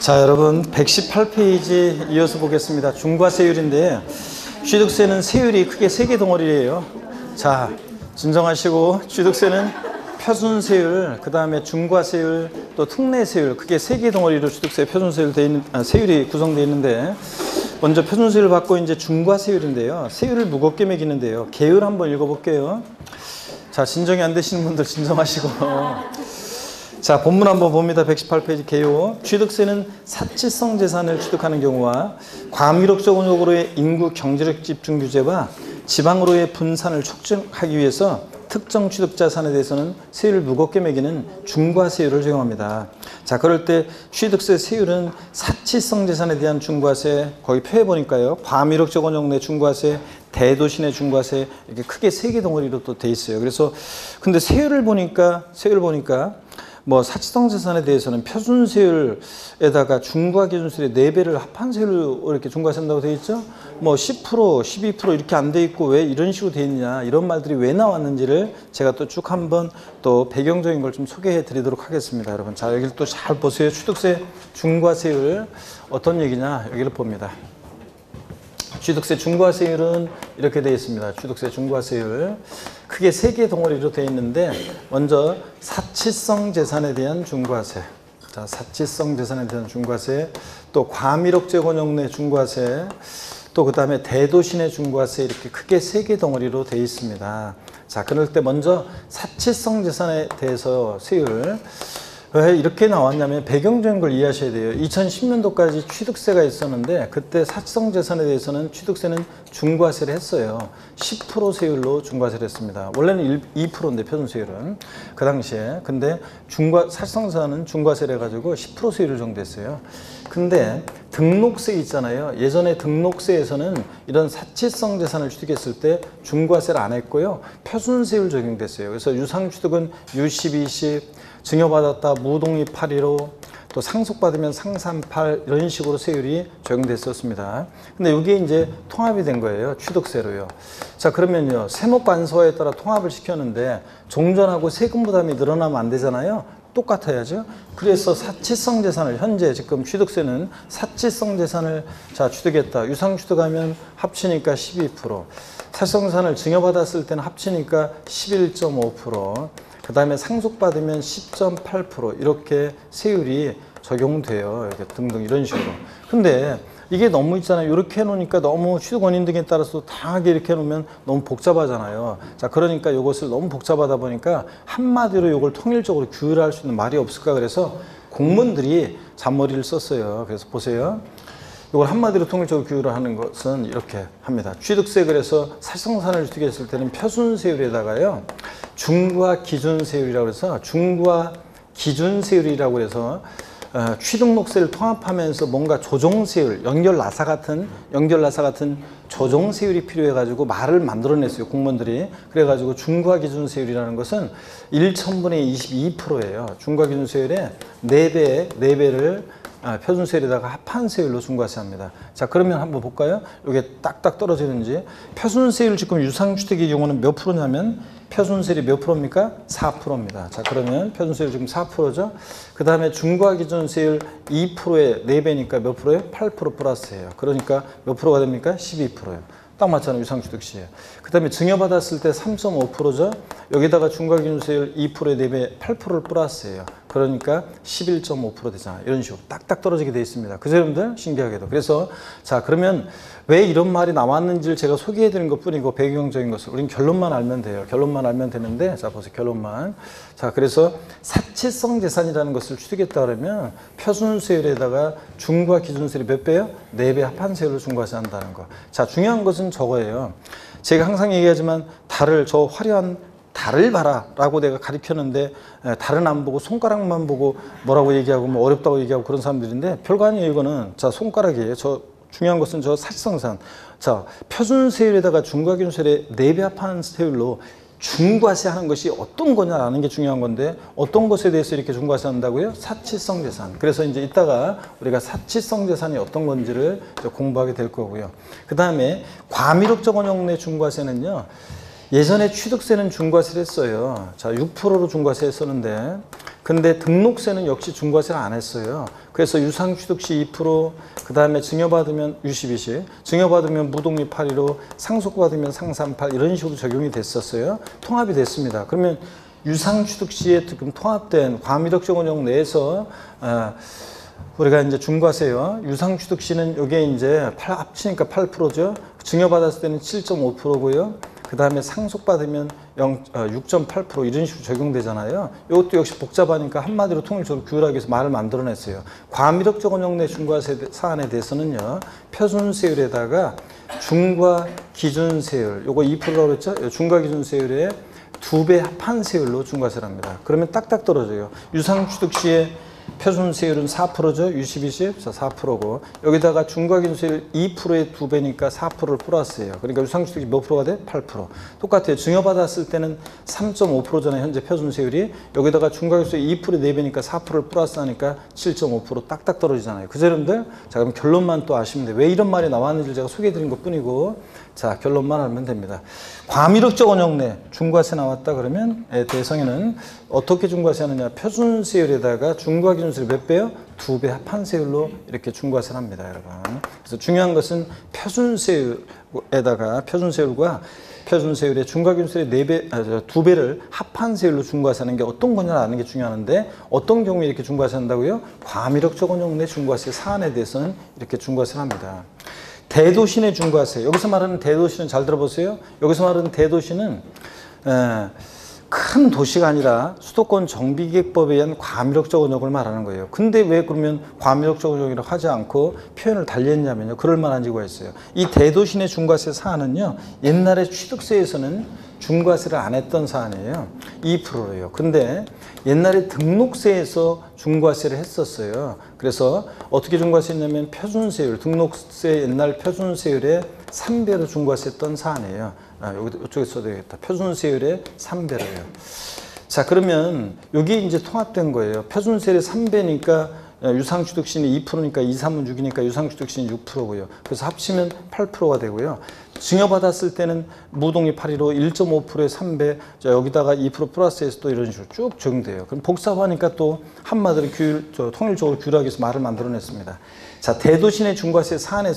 자, 여러분 118페이지 이어서 보겠습니다. 중과세율인데 취득세는 세율이 크게 3개 덩어리예요. 자, 진정하시고 취득세는 표준세율, 그 다음에 중과세율, 또 특례세율, 크게 3개 덩어리로 취득세 표준세율 세율이 구성되어 있는데, 먼저 표준세율을 받고 이제 중과세율인데요. 세율을 무겁게 매기는데요. 계율 한번 읽어볼게요. 자, 진정이 안 되시는 분들 진정하시고. 자, 본문 한번 봅니다. 118페이지 개요. 취득세는 사치성 재산을 취득하는 경우와 과밀옥적 운용으로의 인구 경제력 집중 규제와 지방으로의 분산을 촉진하기 위해서 특정 취득 자산에 대해서는 세율을 무겁게 매기는 중과세율을 적용합니다. 자, 그럴 때 취득세 세율은 사치성 재산에 대한 중과세, 거기 표해 보니까요. 과밀옥적 운용 내 중과세, 대도시 내 중과세, 이렇게 크게 3개 덩어리로 또 돼 있어요. 그래서 근데 세율을 보니까 뭐 사치성 재산에 대해서는 표준세율에다가 중과기준세율의 4배를 합한 세율로 이렇게 중과세 한다고 되어 있죠. 뭐 10%, 12% 이렇게 안 돼 있고 왜 이런 식으로 되어 있냐, 이런 말들이 왜 나왔는지를 제가 또 쭉 한번 또 배경적인 걸 좀 소개해 드리도록 하겠습니다. 여러분, 자, 여기를 또 잘 보세요. 취득세 중과세율 어떤 얘기냐, 여기를 봅니다. 취득세 중과세율은 이렇게 되어 있습니다. 취득세 중과세율 크게 3개 덩어리로 되어 있는데, 먼저 사치성 재산에 대한 중과세, 자, 사치성 재산에 대한 중과세, 또 과밀옥적 운용 내 중과세, 또 그 다음에 대도시 내 중과세, 이렇게 크게 3개 덩어리로 되어 있습니다. 자, 그럴 때 먼저 사치성 재산에 대해서 세율 왜 이렇게 나왔냐면 배경적인 걸 이해하셔야 돼요. 2010년도까지 취득세가 있었는데 그때 사치성 재산에 대해서는 취득세는 중과세를 했어요. 10% 세율로 중과세를 했습니다. 원래는 2%인데 표준세율은 그 당시에. 근데 사치성 재산은 중과세를 해가지고 10% 세율을 정됐어요. 근데 등록세 있잖아요. 예전에 등록세에서는 이런 사치성 재산을 취득했을 때 중과세를 안 했고요. 표준세율 적용됐어요. 그래서 유상취득은 U10, 20, 증여받았다 무동의 815, 또 상속받으면 상산팔, 이런 식으로 세율이 적용됐었습니다. 근데 이게 이제 통합이 된 거예요. 취득세로요. 자, 그러면요. 세목관서에 따라 통합을 시켰는데 종전하고 세금 부담이 늘어나면 안 되잖아요. 똑같아야죠. 그래서 사치성 재산을, 현재 지금 취득세는 사치성 재산을 자 취득했다. 유상취득하면 합치니까 12%, 사치성 재산을 증여받았을 때는 합치니까 11.5%, 그 다음에 상속받으면 10.8%, 이렇게 세율이 적용돼요. 이렇게 등등 이런 식으로. 근데 이게 너무 있잖아요. 이렇게 해놓으니까 너무 취득 원인 등에 따라서 다하게 이렇게 해놓으면 너무 복잡하잖아요. 자, 그러니까 이것을 너무 복잡하다 보니까 한마디로 이걸 통일적으로 규율할 수 있는 말이 없을까, 그래서 공무원들이 잔머리를 썼어요. 그래서 보세요. 이걸 한마디로 통일적으로 규율을 하는 것은 이렇게 합니다. 취득세, 그래서 사치성산을 취득했을 때는 표준세율에다가요, 중과기준세율이라고 해서 중과기준세율이라고 해서 취등록세를 통합하면서 뭔가 조정세율, 연결나사 같은 조정세율이 필요해가지고 말을 만들어냈어요, 공무원들이. 그래가지고 중과기준세율이라는 것은 1,000분의 22%예요. 중과기준세율의 4배를 표준세율에다가 합한 세율로 중과세합니다. 자, 그러면 한번 볼까요? 이게 딱딱 떨어지는지. 표준세율 지금 유상취득의 경우는 몇 프로냐면 표준세율이 몇 프로입니까? 4%입니다. 자, 그러면 표준세율 지금 4%죠. 그 다음에 중과기준세율 2%의 4배니까 몇 프로예요? 8% 플러스예요. 그러니까 몇 프로가 됩니까? 12%예요. 딱 맞잖아요. 유상취득 시에. 그 다음에 증여받았을 때 3.5%죠. 여기다가 중과기준세율 2%의 4배 8%를 플러스예요. 그러니까 11.5% 되잖아요. 이런 식으로 딱딱 떨어지게 되어 있습니다. 그죠, 여러분들? 신기하게도. 그래서 자, 그러면 왜 이런 말이 나왔는지를 제가 소개해 드린 것 뿐이고 배경적인 것을 우린 결론만 알면 돼요. 결론만 알면 되는데, 자, 보세요. 결론만. 자, 그래서 사치성 재산이라는 것을 취득했다 그러면 표준세율에다가 중과기준세율이 몇 배요? 4배 합한 세율로 중과세 한다는 거. 자, 중요한 것은 저거예요. 제가 항상 얘기하지만 저 화려한 달을 봐라 라고 내가 가르쳤는데, 달은 안 보고 손가락만 보고 뭐라고 얘기하고 뭐 어렵다고 얘기하고 그런 사람들인데, 별거 아니에요. 이거는. 자, 손가락이에요. 중요한 것은 저 사치성산. 자, 표준세율에다가 중과기준세율의 4배 합한 세율로 중과세 하는 것이 어떤 거냐라는 게 중요한 건데, 어떤 것에 대해서 이렇게 중과세 한다고요? 사치성 재산. 그래서 이제 이따가 우리가 사치성 재산이 어떤 건지를 공부하게 될 거고요. 그 다음에 과밀옥적 운용 내 중과세는요, 예전에 취득세는 중과세를 했어요. 자, 6%로 중과세 했었는데 근데 등록세는 역시 중과세를 안 했어요. 그래서 유상취득시 2%, 그 다음에 증여받으면 U12시, 증여받으면 무독립 8.15, 상속받으면 상산8 이런 식으로 적용이 됐었어요. 통합이 됐습니다. 그러면 유상취득시에 지금 통합된 과미력적원역 내에서 우리가 이제 중과세요. 유상취득시는 이게 이제 합치니까 8%죠. 증여받았을 때는 7.5%고요. 그 다음에 상속받으면 6.8% 이런 식으로 적용되잖아요. 이것도 역시 복잡하니까 한마디로 통일적으로 규율하기 위해서 말을 만들어냈어요. 과미력적 원형 내 중과세 사안에 대해서는요. 표준세율에다가 중과기준세율, 요거 2%라고 그랬죠? 중과기준세율에 2배 합한 세율로 중과세를 합니다. 그러면 딱딱 떨어져요. 유상취득시에 표준세율은 4%죠. U12시 4%고 여기다가 중과기준세율 2%의 2배니까 4%를 플러스해요. 그러니까 유상취득이 몇 프로가 돼? 8%. 똑같아요. 증여받았을 때는 3.5%잖아요. 현재 표준세율이. 여기다가 중과기준세율 2%의 4배니까 4%를 플러스하니까 7.5% 딱딱 떨어지잖아요. 그죠 여러분들? 자 그럼 결론만 또 아시면 돼요. 왜 이런 말이 나왔는지 제가 소개해드린 것뿐이고 자 결론만 알면 됩니다. 과미력적 원형 내 중과세 나왔다 그러면 대성에는 어떻게 중과세 하느냐. 표준세율에다가 중과기준세율 몇 배요? 2배 합한 세율로 이렇게 중과세를 합니다. 여러분. 그래서 중요한 것은 표준세율에다가 표준세율과 표준세율의 중과기준세율의 2배를 합한 세율로 중과세하는 게 어떤 거냐를 아는 게 중요한데 어떤 경우에 이렇게 중과세 한다고요? 과미력적 원형 내 중과세 사안에 대해서는 이렇게 중과세를 합니다. 대도시 내 중과세. 여기서 말하는 대도시는 잘 들어보세요. 여기서 말하는 대도시는 큰 도시가 아니라 수도권 정비계획법에 의한 과미력적 원역을 말하는 거예요. 근데 왜 그러면 과미력적 원역이라고 하지 않고 표현을 달리 했냐면요. 그럴 만한 이유가 있어요. 이 대도시 내 중과세 사안은요. 옛날에 취득세에서는 중과세를 안 했던 사안이에요. 2%예요. 근데 옛날에 등록세에서 중과세를 했었어요. 그래서 어떻게 중과세했냐면 표준세율, 등록세 옛날 표준세율의 3배로 중과세했던 사안이에요. 이쪽에 써야겠다. 표준세율의 3배로요. 자, 그러면 여기 이제 통합된 거예요. 표준세율의 3배니까 유상취득세는 2%니까 2, 3은 6이니까 유상취득세는 6%고요. 그래서 합치면 8%가 되고요. 증여받았을 때는 무독립 8.15 1.5%의 3배, 자, 여기다가 2% 플러스해서 또 이런 식으로 쭉 적용돼요. 그럼 복잡하니까 또 한마디로 통일적으로 규율하기 위해서 말을 만들어냈습니다. 자, 대도시 내 중과세 사안에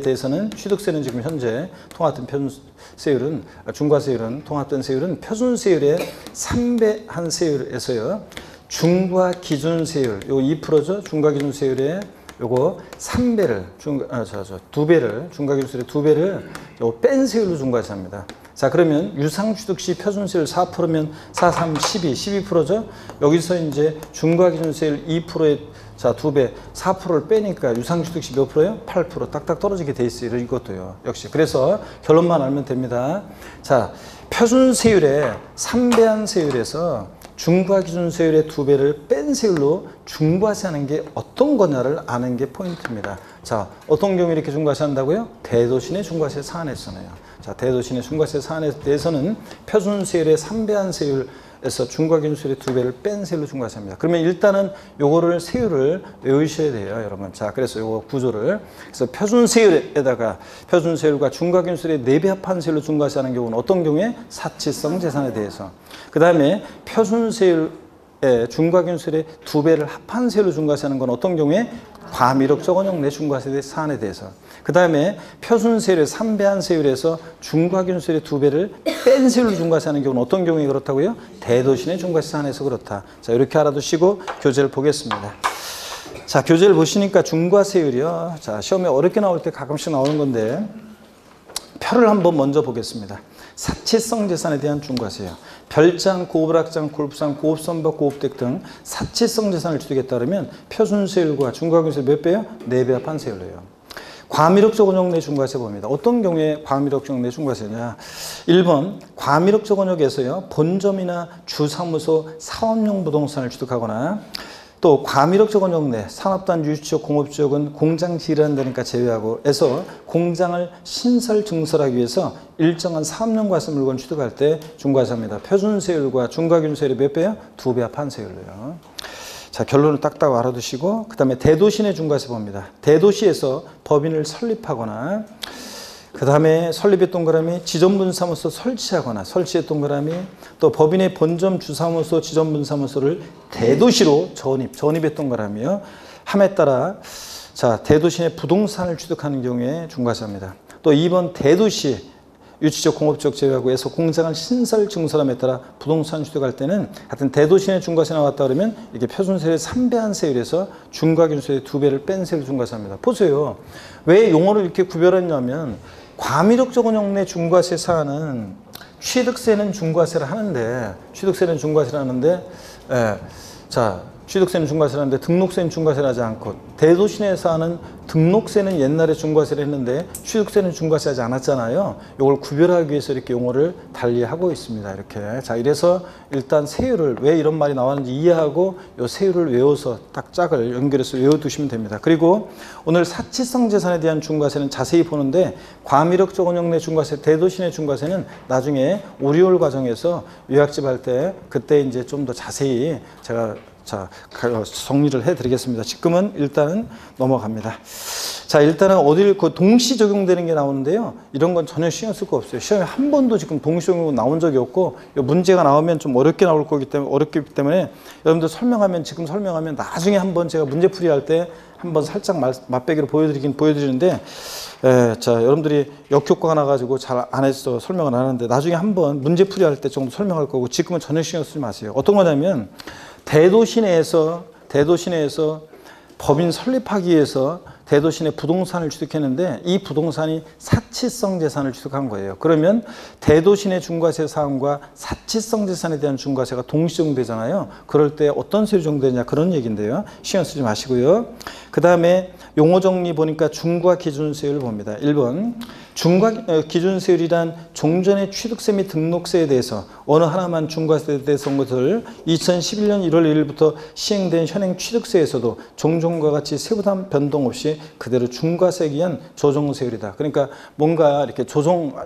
대해서는 취득세는 지금 현재 통합된 표준세율은, 중과세율은, 통합된 세율은 표준세율의 3배 한 세율에서요. 중과기준세율, 요거 2%죠. 중과기준세율의 요거 3배를, 2배를, 중과기준세율의 2배를 요거 뺀 세율로 중과세합니다. 자, 그러면 유상취득시 표준세율 4%면 4, 3, 12, 12%죠. 여기서 이제 중과기준세율 2%의 자, 2배, 4%를 빼니까 유상취득시 몇 프로예요? 8%. 딱딱 떨어지게 돼 있어요. 이것도요. 역시. 그래서 결론만 알면 됩니다. 자, 표준세율의 3배한 세율에서 중과기준세율의 2배를 뺀 세율로 중과세하는 게 어떤 거냐를 아는 게 포인트입니다. 자, 어떤 경우에 이렇게 중과세 한다고요? 대도시 내 중과세 사안에서는요. 자, 대도시 내 중과세 사안에 대해서는 표준세율의 3배한 세율에서 중과기준세율의 2배를 뺀 세율로 중과세합니다. 그러면 일단은 요거를 세율을 외우셔야 돼요, 여러분. 자, 그래서 요거 구조를. 그래서 표준세율에다가 표준세율과 중과기준세율의 4배 합한 세율로 중과세하는 경우는 어떤 경우에? 사치성 재산에 대해서. 그 다음에 표준세율의 중과기준세율의 2배를 합한 세율로 중과세하는 건 어떤 경우에? 과미력적 원형 내 중과세 사안에 대해서. 그 다음에 표준세율의 3배한 세율에서 중과기준세율의 2배를 뺀 세율로 중과세하는 경우는 어떤 경우에 그렇다고요? 대도시 내 중과세 사안에서 그렇다. 자, 이렇게 알아두시고 교재를 보겠습니다. 자, 교재를 보시니까 중과세율이요. 자, 시험에 어렵게 나올 때 가끔씩 나오는 건데 표를 한번 먼저 보겠습니다. 사치성 재산에 대한 중과세요. 별장, 고업락장, 골프장, 고업선박, 고업댁 등 사치성 재산을 취득했다 그러면 표준세율과 중과기준세율 몇 배요? 4배 합한 세율로요. 과미력적 원역 내 중과세 봅니다. 어떤 경우에 과미력적 내 중과세냐? 1번 과미력적 원역에서요. 본점이나 주사무소, 사업용 부동산을 취득하거나 또 과미력적 원역 내 산업단 유지지역, 공업지역은 공장 지휘하는 데니까 제외하고 해서 공장을 신설 증설하기 위해서 일정한 사업용 과세 물건 취득할 때 중과세합니다. 표준세율과 중과기준세율이 몇 배요? 2배 합한 세율로요. 자, 결론을 딱딱 알아두시고 그 다음에 대도시 내 중과세 봅니다. 대도시에서 법인을 설립하거나 그 다음에 설립의 동그라미, 지점분사무소 설치하거나 설치의 동그라미, 또 법인의 본점 주사무소 지점분사무소를 대도시로 전입의 동그라미요. 함에 따라 자 대도시 내 부동산을 취득하는 경우에 중과세입니다. 또 2번 대도시 유치적 공업적 제외하고에서 공장을 신설 증설함에 따라 부동산 취득할 때는 하여튼 대도시 내 중과세 나왔다 그러면 이게 표준세율의 3배한 세율에서 중과균세율의 2배를 뺀 세율 중과세입니다. 보세요. 왜 용어를 이렇게 구별했냐면 과미력적 운영 내 중과세 사안은 취득세는 중과세를 하는데 취득세는 중과세를 하는데 등록세는 중과세를 하지 않고 대도시 내 사안은 등록세는 옛날에 중과세를 했는데 취득세는 중과세 하지 않았잖아요. 이걸 구별하기 위해서 이렇게 용어를 달리하고 있습니다. 이렇게. 자, 이래서 일단 세율을 왜 이런 말이 나왔는지 이해하고 이 세율을 외워서 딱 짝을 연결해서 외워두시면 됩니다. 그리고 오늘 사치성 재산에 대한 중과세는 자세히 보는데 과미력적 운영 내 중과세, 대도시 내 중과세는 나중에 오리올 과정에서 요약집 할 때 그때 이제 좀 더 자세히 제가 정리를 해드리겠습니다. 지금은 일단은 넘어갑니다. 자, 일단은 어딜 동시 적용되는 게 나오는데요. 이런 건 전혀 신경 쓸 거 없어요. 시험에 한 번도 지금 동시 적용 나온 적이 없고 문제가 나오면 좀 어렵게 나올 거기 때문에 어렵기 때문에 여러분들 지금 설명하면 나중에 한번 제가 문제풀이 할 때 한번 살짝 맛배기로 보여드리는데 자, 여러분들이 역효과가 나가지고 잘 안 해서 설명을 안 하는데 나중에 한번 문제풀이 할 때 정도 설명할 거고 지금은 전혀 신경 쓰지 마세요. 어떤 거냐면 대도시 내에서 법인 설립하기 위해서 대도시 내 부동산을 취득했는데 이 부동산이 사치성 재산을 취득한 거예요. 그러면 대도시 내 중과세 사항과 사치성 재산에 대한 중과세가 동시 적용되잖아요. 그럴 때 어떤 세율이 적용되냐 그런 얘기인데요. 신경 쓰지 마시고요. 그 다음에 용어 정리 보니까 중과 기준세율 봅니다. 1번 중과 기준세율이란 종전의 취득세 및 등록세에 대해서 어느 하나만 중과세에 대해서 온 것을 2011년 1월 1일부터 시행된 현행 취득세에서도 종전과 같이 세부담 변동 없이 그대로 중과세에 의한 조정세율이다. 그러니까 뭔가 이렇게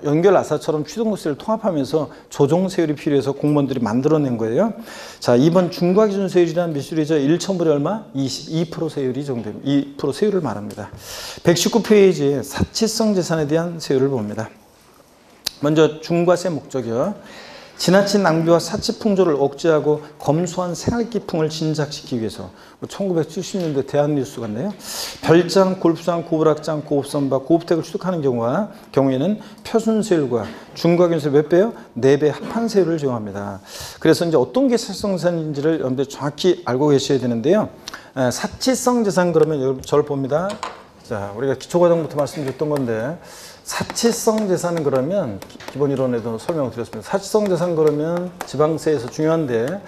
연결 아사처럼 취득세를 통합하면서 조정세율이 필요해서 공무원들이 만들어낸 거예요. 자, 2번 중과기준세율이란 미술이죠. 1,000불에 얼마? 22% 세율이 적용됩니다. 2% 세율을 말합니다. 119페이지 사치성 재산에 대한 세율을 봅니다. 먼저 중과세 목적이요. 지나친 낭비와 사치 풍조를 억제하고 검소한 생활기풍을 진작시키기 위해서 1970년대 대한뉴스 같네요. 별장, 골프장, 고불악장, 고급선박, 고급택을 취득하는 경우에는 표준세율과 중과균세 몇 배요? 4배 합한 세율을 적용합니다. 그래서 이제 어떤 게 사치성 재산인지를 여러분들 정확히 알고 계셔야 되는데요. 사치성 재산 그러면 여러분 저를 봅니다. 자, 우리가 기초과정부터 말씀드렸던 건데 사치성 재산은 그러면 기본 이론에도 설명을 드렸습니다. 사치성 재산 그러면 지방세에서 중요한데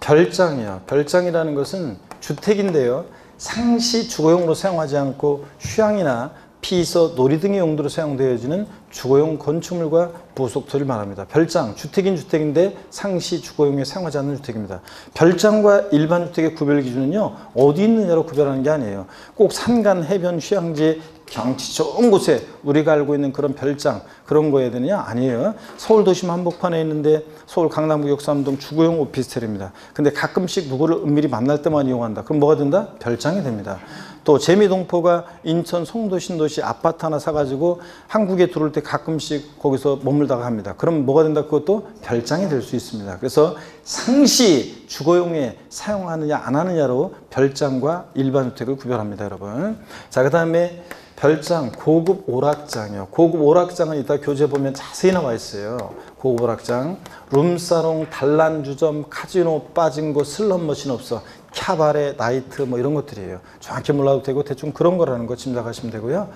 별장이요. 별장이라는 것은 주택인데요. 상시 주거용으로 사용하지 않고 휴양이나 피서, 놀이 등의 용도로 사용되어지는 주거용 건축물과 부속토를 말합니다. 별장, 주택인 주택인데 상시 주거용에 사용하지 않는 주택입니다. 별장과 일반 주택의 구별 기준은요. 어디 있느냐로 구별하는 게 아니에요. 꼭 산간, 해변, 휴양지, 경치 좋은 곳에 우리가 알고 있는 그런 별장 그런 거에 되느냐? 아니에요. 서울 도심 한복판에 있는데 서울 강남구 역삼동 주거용 오피스텔입니다. 근데 가끔씩 누구를 은밀히 만날 때만 이용한다. 그럼 뭐가 된다? 별장이 됩니다. 또 재미동포가 인천 송도 신도시 아파트 하나 사가지고 한국에 들어올 때 가끔씩 거기서 머물다가 합니다. 그럼 뭐가 된다? 그것도 별장이 될 수 있습니다. 그래서 상시 주거용에 사용하느냐 안 하느냐로 별장과 일반 주택을 구별합니다, 여러분. 자, 그 다음에 별장, 고급 오락장이요. 고급 오락장은 이따 교재 보면 자세히 나와 있어요. 고급 오락장, 룸사롱, 단란주점, 카지노, 빠진 곳, 슬롯머신 없어. 캬바레, 나이트 뭐 이런 것들이에요. 정확히 몰라도 되고 대충 그런 거라는 거 짐작하시면 되고요.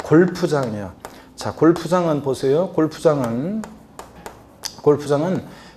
골프장이요. 자, 골프장은 보세요. 골프장은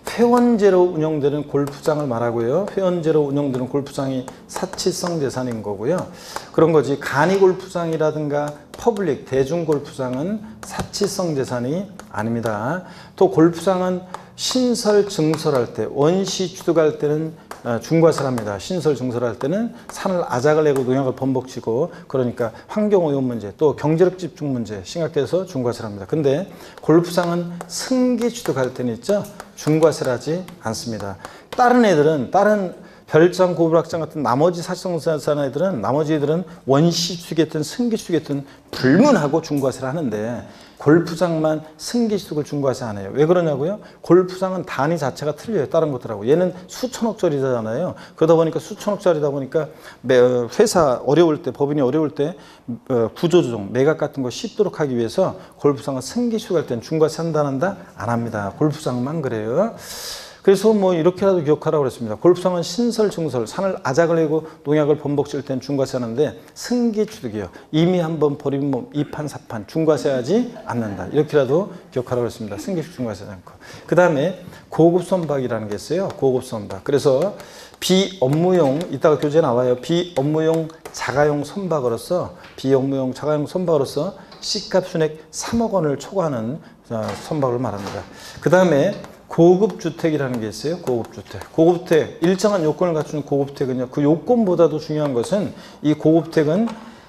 회원제로 운영되는 골프장을 말하고요. 회원제로 운영되는 골프장이 사치성 재산인 거고요. 그런 거지. 간이 골프장이라든가 퍼블릭, 대중 골프장은 사치성 재산이 아닙니다. 또 골프장은 신설, 증설할 때, 원시 취득할 때는 중과세를 합니다. 신설, 증설할 때는 산을 아작을 내고 농약을 범벅치고 그러니까 환경오염 문제 또 경제력 집중 문제 심각해서 중과세를 합니다. 근데 골프장은 승기 취득할 때는 있죠. 중과세를 하지 않습니다. 다른 별장, 고불악장 같은 나머지 사실성산 애들은 나머지 애들은 원시취득이든 승기취득이든 불문하고 중과세를 하는데 골프장만 승기취득을 중과세 안 해요. 왜 그러냐고요? 골프장은 단위 자체가 틀려요. 다른 것들하고. 얘는 수천억짜리잖아요. 그러다 보니까 수천억짜리다 보니까 회사 어려울 때, 법인이 어려울 때 구조조정, 매각 같은 거 쉽도록 하기 위해서 골프장은 승기취득할 때는 중과세 한다 안 한다? 안 합니다. 골프장만 그래요. 그래서 뭐 이렇게라도 기억하라고 그랬습니다. 골프장은 신설, 증설, 산을 아작을 내고 농약을 범벅 지을 때는 중과세 하는데 승기취득이요. 이미 한번 버린 몸 2판, 4판 중과세하지 않는다. 이렇게라도 기억하라고 그랬습니다. 승기취득 중과세하지 않고. 그 다음에 고급 선박이라는 게 있어요. 고급 선박. 그래서 비업무용, 이따가 교재에 나와요. 비업무용 자가용 선박으로서 비업무용 자가용 선박으로서 C값 순액 3억 원을 초과하는 선박을 말합니다. 그 다음에 고급주택이라는 게 있어요. 고급주택. 고급주택, 일정한 요건을 갖춘 고급주택은요. 그 요건보다도 중요한 것은 이 고급주택은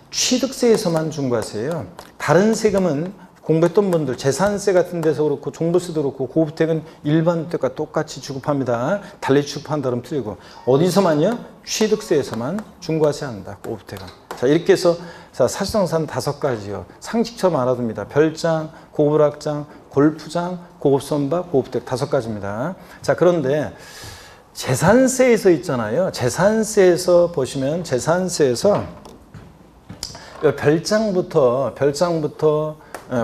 취득세에서만 중과세예요. 다른 세금은 공부했던 분들 재산세 같은 데서 그렇고 종부세도 그렇고 고급주택은 일반 주택과 똑같이 취급합니다. 달리 취급한다면 틀리고 어디서만요? 취득세에서만 중과세한다. 고급주택은. 자, 이렇게 해서 사실성산 5가지요. 상식처럼 알아둡니다. 별장, 고불악장, 골프장, 고급선박, 고급주택 5가지입니다. 자, 그런데 재산세에서 있잖아요. 재산세에서 보시면 재산세에서 별장부터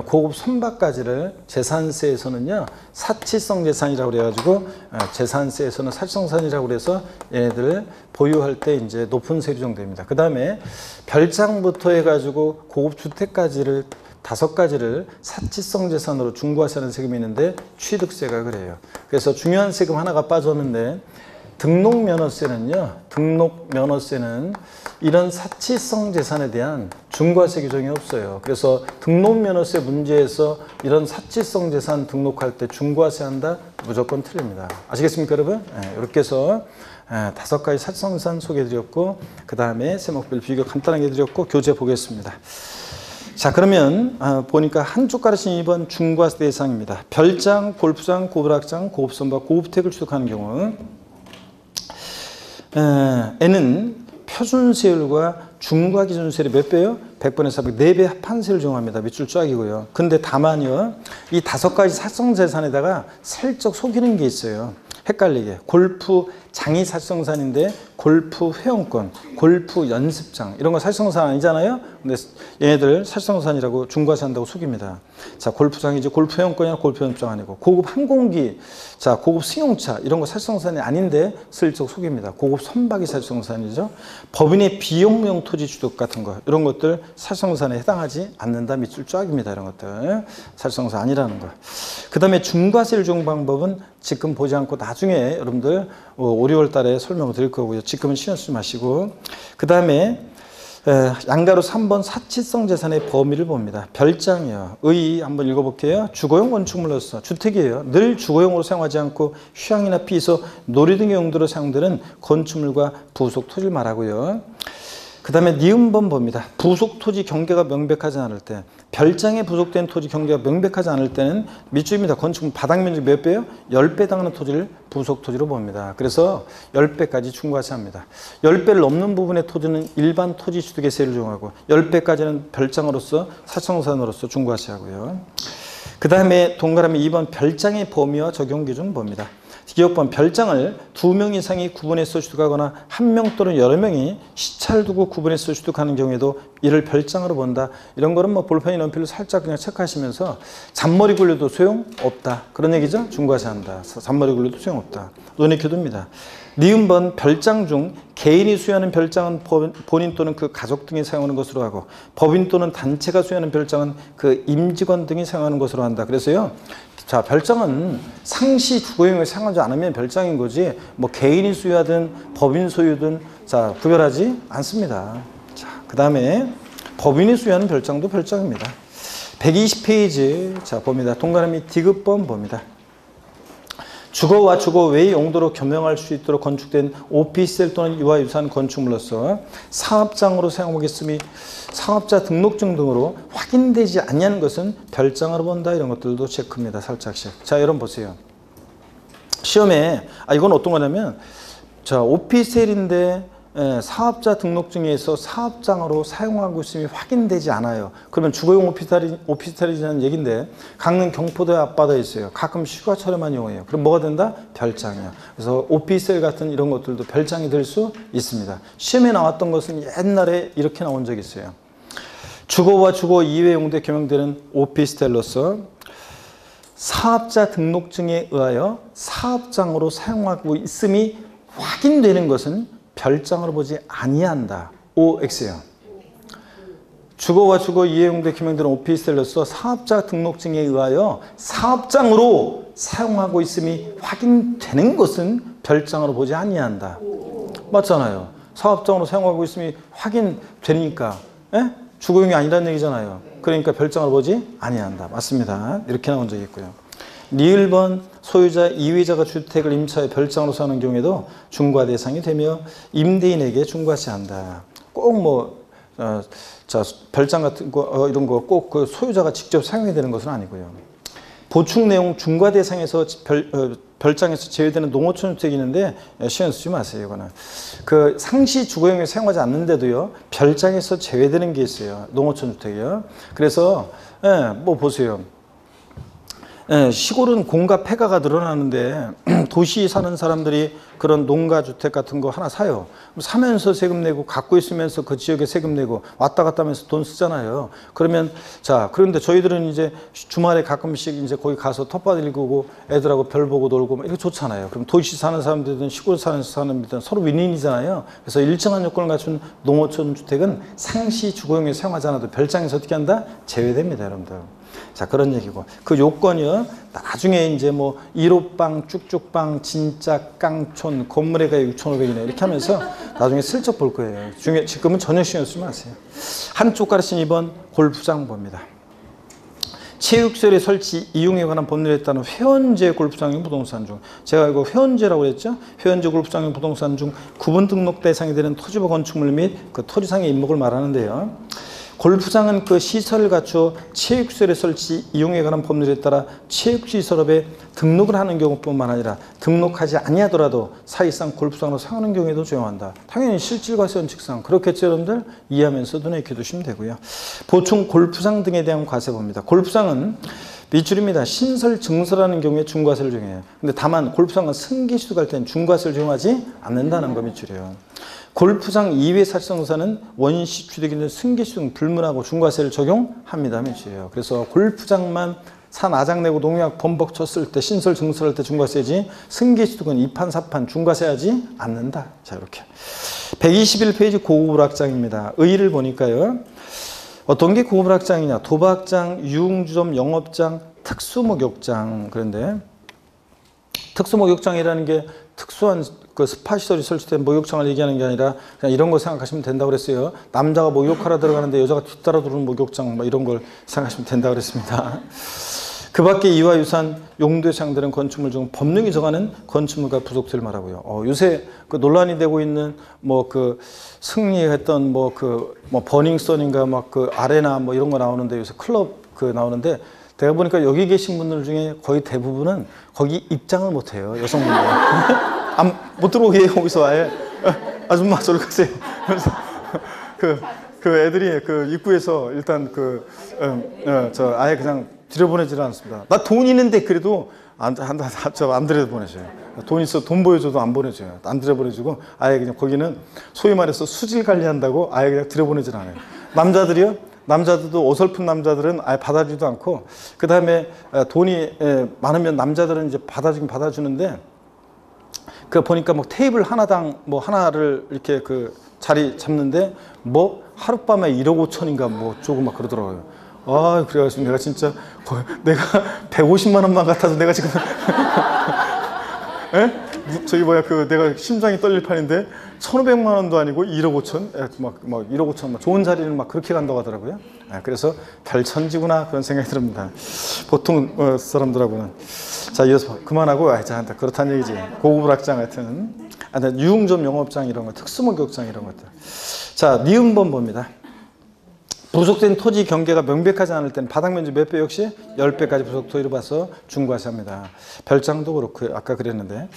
고급 선박까지를 재산세에서는요 사치성 재산이라고 그래가지고 재산세에서는 사치성산이라고 그래서 얘네들을 보유할 때 이제 높은 세율 정도입니다. 그 다음에 별장부터 해가지고 고급 주택까지를 5가지를 사치성 재산으로 중과세하는 세금이 있는데 취득세가 그래요. 그래서 중요한 세금 하나가 빠졌는데 등록면허세는요. 등록면허세는 이런 사치성 재산에 대한 중과세 규정이 없어요. 그래서 등록면허세 문제에서 이런 사치성 재산 등록할 때 중과세 한다? 무조건 틀립니다. 아시겠습니까, 여러분? 네, 이렇게 해서 5가지 사치성 재산 소개해드렸고 그 다음에 세목별 비교 간단하게 해드렸고 교재 보겠습니다. 자, 그러면 보니까 한쪽 가르친 2번 중과세 대상입니다. 별장, 골프장, 고불악장, 고급선박, 고급주택을 취득하는 경우 N은 표준세율과 중과기준세율이 몇 배요? 100분의 400, 4배 합한세율 적용합니다. 밑줄 쫙이고요. 근데 다만요, 이 5가지 사치성재산에다가 살짝 속이는 게 있어요. 헷갈리게. 골프 장이 사치성산인데 골프 회원권, 골프 연습장 이런 거 사치성산 아니잖아요. 근데 얘네들 사치성산이라고 중과세 한다고 속입니다. 자, 골프장이지 골프 회원권이나 골프 연습장 아니고 고급 항공기, 자 고급 승용차 이런 거 사치성산이 아닌데 슬쩍 속입니다. 고급 선박이 사치성산이죠. 법인의 비용무용 토지 취득 같은 거 이런 것들 사치성산에 해당하지 않는다. 밑줄 쫙입니다. 이런 것들 사치성산 아니라는 거. 그 다음에 중과세율 적용 방법은 지금 보지 않고 나중에 여러분들 5, 6월 달에 설명을 드릴 거고요. 지금은 신경 쓰지 마시고. 그 다음에 양가로 3번 사치성 재산의 범위를 봅니다. 별장이요. 의 한번 읽어볼게요. 주거용 건축물로서 주택이에요. 늘 주거용으로 사용하지 않고 휴양이나 피서, 놀이 등의 용도로 사용되는 건축물과 부속 토지를 말하고요. 그 다음에 니은번 봅니다. 부속 토지 경계가 명백하지 않을 때, 별장에 부속된 토지 경계가 명백하지 않을 때는 밑줄입니다. 건축물 바닥 면적 몇 배요? 10배 해당하는 토지를 부속 토지로 봅니다. 그래서 10배까지 중과세합니다. 10배를 넘는 부분의 토지는 일반 토지 취득의 세율을 적용하고 10배까지는 별장으로서 사치성산으로서 중과세하고요. 그 다음에 동그라미 2번 별장의 범위와 적용 기준 봅니다. 기업번 별장을 2명 이상이 구분해서 취득하거나 1명 또는 여러 명이 시차를 두고 구분해서 취득하는 경우에도 이를 별장으로 본다. 이런 거는 뭐 볼펜이 연필로 살짝 그냥 체크하시면서 잔머리 굴려도 소용없다. 그런 얘기죠. 중과세한다. 잔머리 굴려도 소용없다. 논의 교도입니다. 니은번 별장 중 개인이 수여하는 별장은 본인 또는 그 가족 등이 사용하는 것으로 하고 법인 또는 단체가 수여하는 별장은 그 임직원 등이 사용하는 것으로 한다. 그래서요. 자, 별장은 상시 주거용을 사용하지 않으면 별장인 거지 뭐 개인이 수여하든 법인 소유든 자 구별하지 않습니다. 자, 그 다음에 법인이 수여하는 별장도 별장입니다. 120페이지 자 봅니다. 동그라미 디귿번 봅니다. 주거와 주거 외의 용도로 겸용할 수 있도록 건축된 오피스텔 또는 이와 유사한 건축물로서 사업장으로 사용하겠으니 사업자 등록증 등으로 확인되지 않는 것은 별장으로 본다. 이런 것들도 체크입니다. 살짝씩. 자, 여러분 보세요. 시험에 이건 어떤 거냐면 자, 오피스텔인데 사업자 등록증에서 사업장으로 사용하고 있음이 확인되지 않아요. 그러면 주거용 오피스텔이라는 얘기인데 강릉 경포대 앞바다에 있어요. 가끔 휴가철에만 이용해요. 그럼 뭐가 된다? 별장이야. 그래서 오피스텔 같은 이런 것들도 별장이 될 수 있습니다. 시험에 나왔던 것은 옛날에 이렇게 나온 적이 있어요. 주거와 주거 이외 용도에 겸용되는 오피스텔로서 사업자 등록증에 의하여 사업장으로 사용하고 있음이 확인되는 것은 별장으로 보지 아니한다. OX예요. 주거와 주거 이외 용도에 겸용되는 오피스텔로서 사업자 등록증에 의하여 사업장으로 사용하고 있음이 확인되는 것은 별장으로 보지 아니한다. 맞잖아요. 사업장으로 사용하고 있음이 확인되니까 주거용이 아니라는 얘기잖아요. 그러니까 별장으로 보지 아니한다. 맞습니다. 이렇게 나온 적이 있고요. 리을 번 소유자 이외자가 주택을 임차해 별장으로 사는 경우에도 중과 대상이 되며 임대인에게 중과세한다. 꼭 별장 같은 거 이런 거 꼭 그 소유자가 직접 사용해야 되는 것은 아니고요. 보충 내용 중과 대상에서 별장에서 제외되는 농어촌 주택이 있는데 신경 쓰지 마세요. 이거는 그 상시 주거용에 사용하지 않는데도요 별장에서 제외되는 게 있어요. 농어촌 주택이요. 그래서 뭐 보세요. 시골은 공가 폐가가 늘어나는데 도시에 사는 사람들이 그런 농가주택 같은 거 하나 사요. 사면서 세금 내고 갖고 있으면서 그 지역에 세금 내고 왔다 갔다 하면서 돈 쓰잖아요. 그러면 자 그런데 저희들은 이제 주말에 가끔씩 이제 거기 가서 텃밭 일구고 애들하고 별 보고 놀고 이렇게 좋잖아요. 그럼 도시 사는 사람들든 시골 사는 사람들든 서로 윈윈이잖아요. 그래서 일정한 요건을 갖춘 농어촌 주택은 상시 주거용에 사용하지 않아도 별장에서 어떻게 한다? 제외됩니다, 여러분들. 자, 그런 얘기고. 그 요건이요. 나중에 이제 뭐 1호방, 쭉쭉방, 진짜 깡촌, 건물의 가격 6,500이네. 이렇게 하면서 나중에 슬쩍 볼 거예요. 지금은 전혀 신경 쓰지 마세요. 한쪽 가르친 2번 골프장 봅니다. 체육시설의 설치 이용에 관한 법률에 따른 회원제 골프장용 부동산 중 제가 이거 회원제라고 했죠. 회원제 골프장용 부동산 중 구분 등록 대상이 되는 토지와 건축물 및 그 토지상의 임목을 말하는데요. 골프장은 그 시설을 갖추어 체육시설의 설치 이용에 관한 법률에 따라 체육시설업에 등록을 하는 경우뿐만 아니라 등록하지 아니하더라도 사실상 골프장으로 사용하는 경우에도 적용한다. 당연히 실질과세 원칙상 그렇겠죠, 여러분들? 이해하면서 눈에 익혀두시면 되고요. 보충 골프장 등에 대한 과세 봅니다. 골프장은 밑줄입니다. 신설 증설하는 경우에 중과세를 적용해요. 근데 다만 골프장은 승계시도 갈 때는 중과세를 적용하지 않는다는 거 밑줄이에요. 골프장 이외 사실상사는 원시 취득인들 승계시 등 불문하고 중과세를 적용합니다. 밑줄이에요. 그래서 골프장만 산 아장 내고 농약 범벅 쳤을 때 신설 증설할 때 중과세지 승계시득은 2판 4판 중과세하지 않는다. 자, 이렇게 121페이지 고급락장입니다. 의의를 보니까요. 어떤 게 고급락장이냐? 도박장, 유흥주점, 영업장, 특수목욕장. 그런데 특수목욕장이라는 게 특수한 그 스파 시설이 설치된 목욕장을 얘기하는 게 아니라 그냥 이런 거 생각하시면 된다고 그랬어요. 남자가 목욕하러 들어가는데 여자가 뒤따라 들어오는 목욕장 뭐 이런 걸 생각하시면 된다고 그랬습니다. 그 밖에 이와 유사한 용도에 사용되는 건축물 중 법령이 정하는 건축물과 부속체를 말하고요. 요새 그 논란이 되고 있는 뭐 그 승리했던 뭐 버닝썬인가 막 그 아레나 뭐 이런 거 나오는데 요새 클럽 그 나오는데 내가 보니까 여기 계신 분들 중에 거의 대부분은 거기 입장을 못 해요. 여성분들. 못 들어오게 해요. 거기서 아예. 아줌마 저리 가세요. 그래서 그 애들이 그 입구에서 일단 저 아예 그냥 들여보내지를 않습니다. 나 돈 있는데 그래도 안 들여보내줘요. 돈 있어 돈 보여줘도 안 보내줘요. 안 들여보내주고 아예 그냥 거기는 소위 말해서 수질 관리한다고 아예 그냥 들여보내질 않아요. 남자들도 어설픈 남자들은 아예 받아주지도 않고 그 다음에 돈이 많으면 남자들은 이제 받아주긴 받아주는데 그 보니까 뭐 테이블 하나당 뭐 하나를 이렇게 그 자리 잡는데 뭐 하룻밤에 1억 5천인가 뭐 조금 막 그러더라고요. 아, 그래가지고 내가 진짜 내가 150만 원만 같아서 내가 지금 저기 내가 심장이 떨릴 판인데 1,500만 원도 아니고 1억 5천 막 1억 5천 좋은 자리는 막 그렇게 간다고 하더라고요. 그래서 별천지구나 그런 생각이 듭니다. 보통 사람들하고는. 자, 이어서 그만하고 자, 그렇다는 얘기지. 고급락장 같은 유흥점 영업장 이런 거 특수목욕장 이런 것들. 자, 니은번 봅니다. 부속된 토지 경계가 명백하지 않을 때는 바닥 면적 몇 배 역시 10배까지 부속 토지로 봐서 중과세합니다. 별장도 그렇고 아까 그랬는데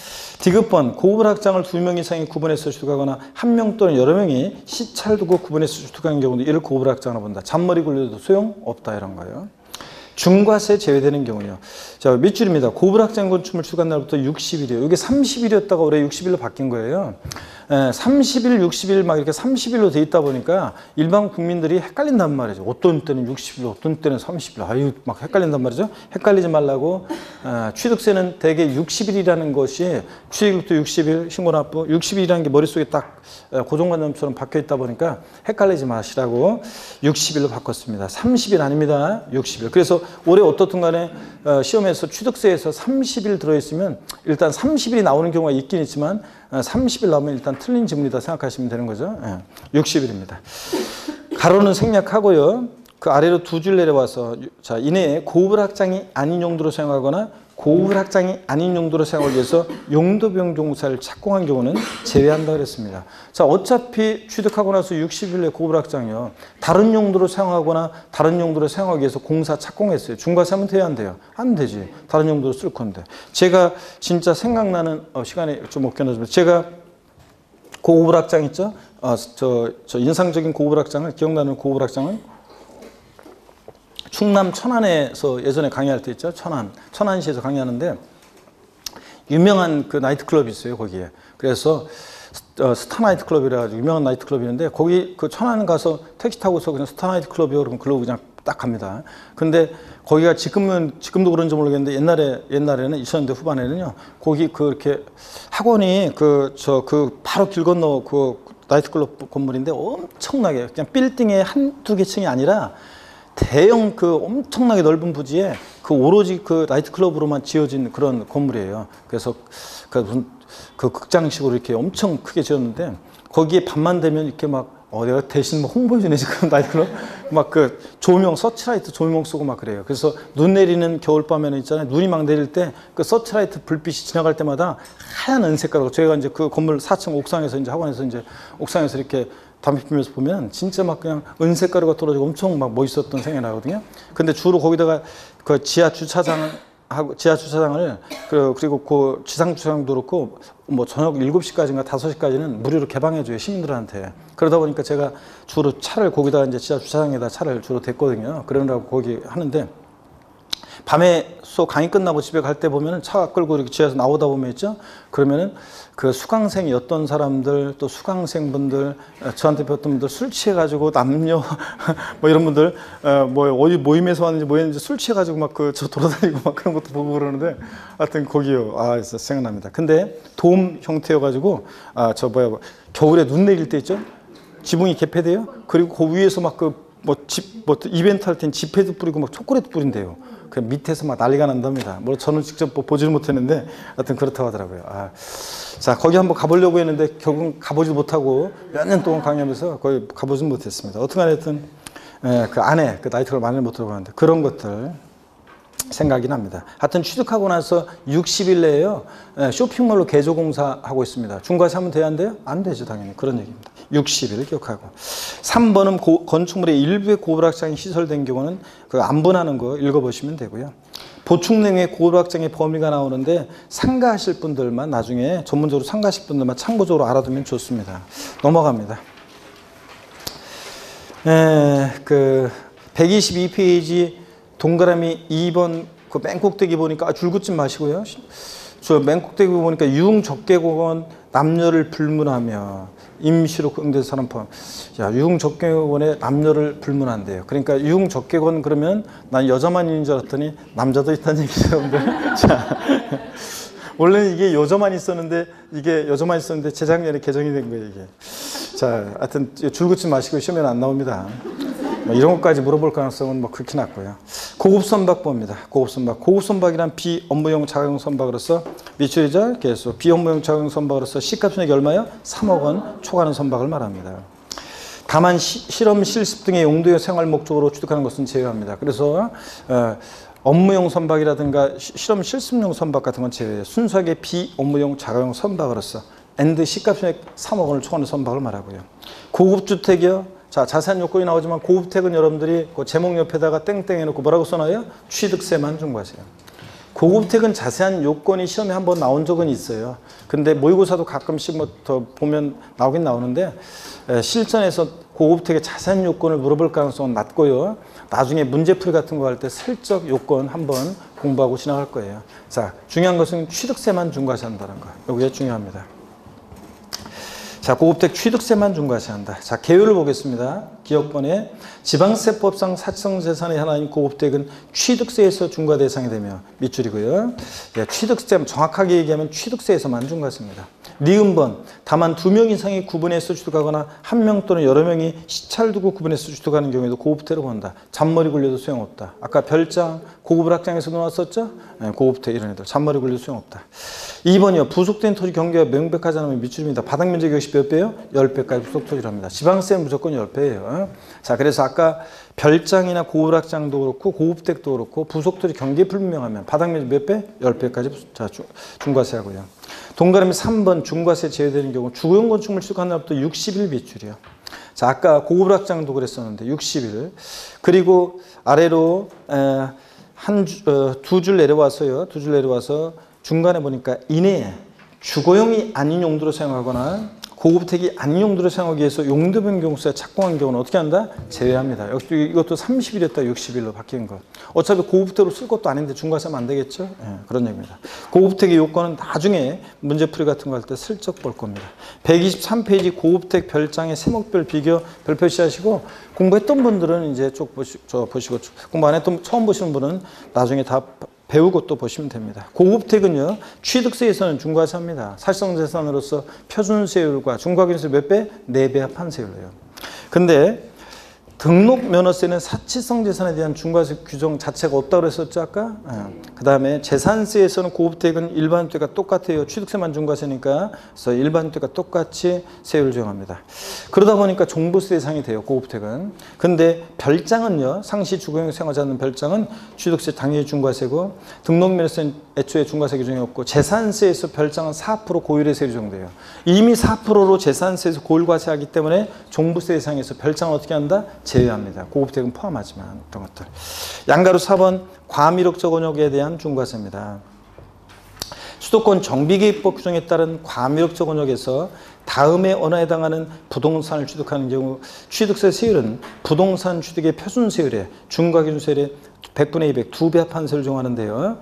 디귿번 고급을 확장을 2명 이상이 구분해서 취득하거나 1명 또는 여러 명이 시차를 두고 구분해서 취득하는 경우도 이를 고급을 확장으로 본다. 잔머리 굴려도 소용없다 이런 거예요. 중과세 제외되는 경우요. 자, 밑줄입니다. 고급을 확장 건축물 취득한 날부터 60일이에요. 이게 30일이었다가 올해 60일로 바뀐 거예요. 30일, 60일 막 이렇게 30일로 돼 있다 보니까 일반 국민들이 헷갈린단 말이죠. 어떤 때는 60일, 어떤 때는 30일. 아유, 막 헷갈린단 말이죠. 헷갈리지 말라고 취득세는 대개 60일이라는 것이 취득일부터 60일, 신고납부 60일이라는 게 머릿속에 딱 고정관념처럼 박혀 있다 보니까 헷갈리지 마시라고 60일로 바꿨습니다. 30일 아닙니다. 60일. 그래서 올해 어떻든 간에 시험에서 취득세에서 30일 들어있으면 일단 30일이 나오는 경우가 있긴 있지만 30일 나오면 일단 틀린 지문이다 생각하시면 되는 거죠. 60일입니다. 가로는 생략하고요. 그 아래로 두 줄 내려와서 자 이내에 고급을 확장이 아닌 용도로 사용하거나 고급을 확장이 아닌 용도로 사용하기 위해서 용도 변경공사를 착공한 경우는 제외한다 그랬습니다. 자 어차피 취득하고 나서 60일 내에 고급을 확장이요. 다른 용도로 사용하거나 다른 용도로 사용하기 위해서 공사 착공했어요. 중과세하면 돼야 안 돼요? 안 되지. 다른 용도로 쓸 건데. 제가 진짜 생각나는 시간에 좀 못 견뎌집니다. 제가 고급을 확장 있죠? 저 인상적인 고급을 확장을 기억나는 고급을 확장은 충남 천안에서 예전에 강의할 때 있죠. 천안시에서 강의하는데 유명한 그 나이트클럽이 있어요. 거기에. 그래서 스타 나이트클럽이라 가지고 유명한 나이트클럽이었는데 거기 그 천안 가서 택시 타고서 그냥 스타 나이트클럽이요. 그러면 글로 그냥 딱 갑니다. 근데 거기가 지금도 그런지 모르겠는데 옛날에는 2000년대 후반에는요. 거기 그렇게 학원이 바로 길 건너 그 나이트클럽 건물인데 엄청나게 그냥 빌딩의 한두 개 층이 아니라 대형 그 엄청나게 넓은 부지에 그 오로지 그 나이트클럽으로만 지어진 그런 건물이에요. 그래서 그 극장식으로 이렇게 엄청 크게 지었는데 거기에 밤만 되면 이렇게 막 내가 대신 뭐 홍보해주네 지금 나이트클럽 막 그 조명 서치라이트 조명 쓰고 막 그래요. 그래서 눈 내리는 겨울밤에는 있잖아요. 눈이 막 내릴 때 그 서치라이트 불빛이 지나갈 때마다 하얀 은색깔로 저희가 이제 그 건물 4층 옥상에서 이제 학원에서 이제 옥상에서 이렇게 담배 피면서 보면 진짜 막 그냥 은색가루가 떨어지고 엄청 막 멋있었던 생각이 나거든요. 근데 주로 거기다가 그 지하 주차장을 그리고 그 지상 주차장도 그렇고 뭐 저녁 7시까지인가 5시까지는 무료로 개방해줘요 시민들한테. 그러다 보니까 제가 주로 차를 거기다 이제 지하 주차장에다 차를 주로 댔거든요. 그러느라고 거기 하는데 밤에 강의 끝나고 집에 갈 때 보면은 차 끌고 이렇게 지하에서 나오다 보면 있죠. 그러면은 그 수강생이 어떤 사람들 또 수강생분들 저한테 배웠던 분들 술 취해가지고 남녀 뭐 이런 분들 뭐 어디 모임에서 왔는지 뭐였는지 술 취해가지고 막 저 돌아다니고 막 그런 것도 보고 그러는데 하여튼 거기요. 생각납니다. 근데 돔 형태여가지고 겨울에 눈 내릴 때 있죠. 지붕이 개폐돼요. 그리고 그 위에서 막 이벤트 할 땐 지폐도 뿌리고 막 초콜릿도 뿌린대요. 그 밑에서 막 난리가 난답니다. 저는 직접 보지를 못했는데 하여튼 그렇다고 하더라고요. 자 거기 한번 가보려고 했는데 결국 가보지 못하고 몇 년 동안 강의하면서 거의 가보지 못했습니다. 어떻게 하여튼 그 안에 그 나이트클럽 안에 못 들어가는데 그런 것들 생각이 납니다. 하여튼 취득하고 나서 60일 내에요. 쇼핑몰로 개조공사하고 있습니다. 중과세하면 돼야 안 돼요? 안 되죠 당연히. 그런 얘기입니다. 60일 기억하고 3번은 건축물의 일부의 고급 확장이 시설된 경우는 그 안분하는 거 읽어보시면 되고요. 보충 내용의 고급 확장의 범위가 나오는데 상가하실 분들만 나중에 전문적으로 상가하실 분들만 참고적으로 알아두면 좋습니다. 넘어갑니다. 그 122페이지 동그라미 2번 그 맨 꼭대기 보니까 줄 긋지 마시고요. 저 맨 꼭대기 보니까 유흥적개공원 남녀를 불문하며 임시로 응대된 사람 포함. 유흥적개공원에 남녀를 불문한대요. 그러니까 유흥적개공원 그러면 난 여자만 있는 줄 알았더니 남자도 있다는 얘기죠, 여러분들. 자, 원래는 이게 여자만 있었는데 재작년에 개정이 된 거예요, 이게. 자, 하여튼 줄 긋지 마시고 시험에 안 나옵니다. 이런 것까지 물어볼 가능성은 그렇게 낮고요. 고급 선박법입니다. 고급 선박. 고급 선박이란 비업무용 자가용 선박으로서 밑줄이죠. 계속 비업무용 자가용 선박으로서 시가총액이 얼마요? 3억 원 초과하는 선박을 말합니다. 다만 실험, 실습 등의 용도의 생활 목적으로 취득하는 것은 제외합니다. 그래서 업무용 선박이라든가 실험, 실습용 선박 같은 건 제외해요. 순수하게 비업무용 자가용 선박으로서 시가총액 3억 원을 초과하는 선박을 말하고요. 고급 주택이요. 자, 자세한 요건이 나오지만 고급택은 여러분들이 그 제목 옆에다가 땡땡 해놓고 뭐라고 써놔요? 취득세만 준거하세요. 고급택은 자세한 요건이 시험에 한번 나온 적은 있어요. 근데 모의고사도 가끔씩 뭐 더 보면 나오긴 나오는데 실전에서 고급택의 자세한 요건을 물어볼 가능성은 낮고요. 나중에 문제풀이 같은 거 할 때 슬쩍 요건 한번 공부하고 지나갈 거예요. 자, 중요한 것은 취득세만 중과세한다는 거. 이게 중요합니다. 자, 고급택 취득세만 중과세한다. 자, 개요를 보겠습니다. 기억번에 지방세법상 사치성재산의 하나인 고급택은 취득세에서 중과 대상이 되며 밑줄이고요. 예, 취득세, 정확하게 얘기하면 취득세에서만 중과세입니다. 니은번, 다만 2명 이상이 구분해서 취득하거나 1명 또는 여러 명이 시차를 두고 구분해서 취득하는 경우에도 고급택으로 본다. 잔머리 굴려도 소용없다. 아까 별장, 고급락장에서도 나왔었죠? 예, 고급택 이런 애들 잔머리 굴려도 소용없다. 2번이요. 부속된 토지 경계가 명백하지 않으면 밑줄입니다. 바닥 면적 역시 몇 배요? 10배까지 부속토지랍니다. 지방세는 무조건 10배예요. 자, 그래서 아까 별장이나 고급락장도 그렇고 고급택도 그렇고 부속토지 경계 불분명하면 바닥 면적 몇 배? 10배까지 중과세하고요. 동그라미 3번 중과세 제외되는 경우 주거용 건축물 취득한 날부터 60일 밑줄이요. 자, 아까 고급락장도 그랬었는데 60일. 그리고 아래로 두 줄 내려와서요. 두 줄 내려와서 중간에 보니까 이내에 주거용이 아닌 용도로 사용하거나 고급택이 아닌 용도로 사용하기 위해서 용도 변경세 착공한 경우는 어떻게 한다? 제외합니다. 이것도 30일이었다 60일로 바뀐 것. 어차피 고급택으로 쓸 것도 아닌데 중과세하면 안 되겠죠? 네, 그런 얘기입니다. 고급택의 요건은 나중에 문제풀이 같은 거 할 때 슬쩍 볼 겁니다. 123페이지 고급택 별장의 세목별 비교 별 표시하시고 공부했던 분들은 이제 쭉 보시고 공부 안 했던 처음 보시는 분은 나중에 다 배우고 또 보시면 됩니다. 고급택은요, 취득세에서는 중과세합니다. 사실성재산으로서 표준세율과 중과기준세 몇 배? 4배 합한 세율로요. 근데 등록면허세는 사치성 재산에 대한 중과세 규정 자체가 없다고 그랬었죠, 아까? 그 다음에 재산세에서는 고급택은 일반주택과 똑같아요. 취득세만 중과세니까. 그래서 일반주택과 똑같이 세율을 적용합니다. 그러다 보니까 종부세 대상이 돼요, 고급택은. 근데 별장은요, 상시 주거용 생활하지 않는 별장은 취득세 당연히 중과세고, 등록면허세는 애초에 중과세 규정이 없고, 재산세에서 별장은 4% 고율의 세율이 적용돼요. 이미 4%로 재산세에서 고율과세하기 때문에 종부세 대상에서 별장은 어떻게 한다? 제외합니다. 고급택은 포함하지만 어떤 것들. 양가로 4번 과미력 저건역에 대한 중과세입니다. 수도권 정비계획법 규정에 따른 과미력 저건역에서 다음에 어느 해당하는 부동산을 취득하는 경우 취득세 세율은 부동산 취득의 표준세율에 중과기준세율의 100분의 200, 2배 합한 세율을 적용하는데요.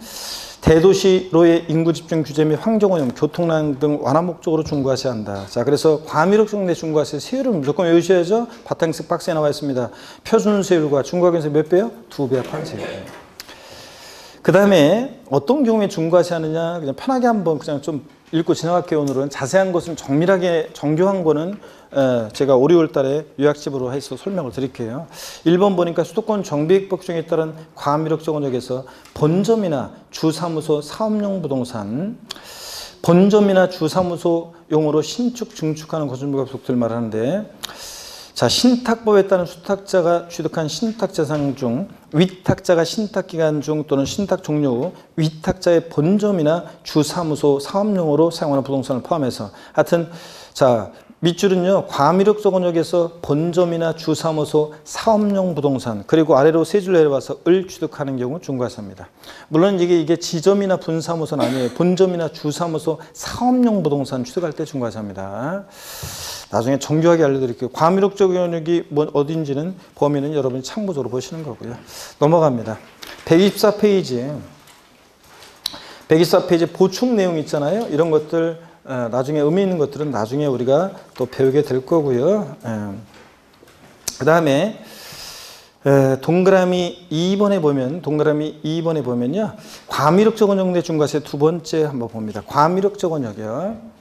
대도시로의 인구 집중 규제 및 환경오염, 교통난 등 완화 목적으로 중과세한다. 자, 그래서 과미력 정대 중과세 세율을 무조건 외우셔야죠. 바탕색 박스에 나와 있습니다. 표준세율과 중과기준세 몇 배요? 2배 합한 세율. 그 다음에 어떤 경우에 중과세하느냐 그냥 편하게 한번 그냥 좀 읽고 지나갈게요. 오늘은 자세한 것은 정밀하게 정교한 거는 제가 5, 6월 달에 요약집으로 해서 설명을 드릴게요. 1번 보니까 수도권 정비계획법 규정에 따른 과미력 저건역에서 본점이나 주사무소 사업용 부동산, 본점이나 주사무소용으로 신축, 증축하는 건축물과 부속들을 말하는데, 자, 신탁법에 따른 수탁자가 취득한 신탁재산 중 위탁자가 신탁기간 중 또는 신탁 종료 후 위탁자의 본점이나 주사무소 사업용으로 사용하는 부동산을 포함해서 하여튼 자 밑줄은요 과미력 저건역에서 본점이나 주사무소 사업용 부동산 그리고 아래로 세 줄 내려와서 을 취득하는 경우 중과세입니다. 물론 이게 지점이나 분사무소는 아니에요. 본점이나 주사무소 사업용 부동산 취득할 때 중과세입니다. 나중에 정교하게 알려드릴게요. 과미력 저건역이 어딘지는 범위는 여러분이 참고적으로 보시는 거고요. 넘어갑니다. 124페이지 보충 내용 있잖아요. 이런 것들 나중에 의미 있는 것들은 나중에 우리가 또 배우게 될 거고요. 그 다음에 동그라미 2번에 보면요. 과미력 저건역 내 중과세 두 번째 한번 봅니다. 과미력 저건역이요.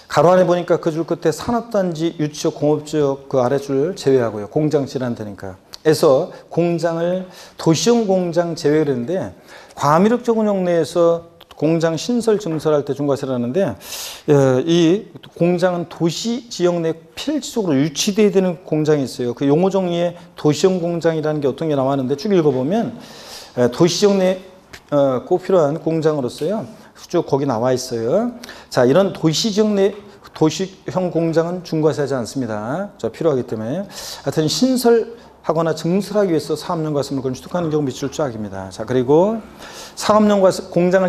가로 안에 보니까 그 줄 끝에 산업단지, 유치역, 공업지역 그 아래줄 제외하고요. 공장 질환되니까. 에서 공장을 도시형 공장 제외를 했는데 과미력 저건역 내에서 공장 신설 증설할 때 중과세를 하는데 이 공장은 도시 지역 내 필지적으로 유치돼야 되는 공장이 있어요. 그 용어 정리에 도시형 공장이라는 게 어떤 게 나왔는데 쭉 읽어보면 도시 지역 내 꼭 필요한 공장으로서요. 쭉 거기 나와 있어요. 자, 이런 도시 지역 내 도시형 공장은 중과세하지 않습니다. 필요하기 때문에. 하여튼 신설하거나 증설하기 위해서 사업용 과세 물건을 취득하는 경우 밑줄 쫙입니다. 자, 그리고 사업용 과세, 공장을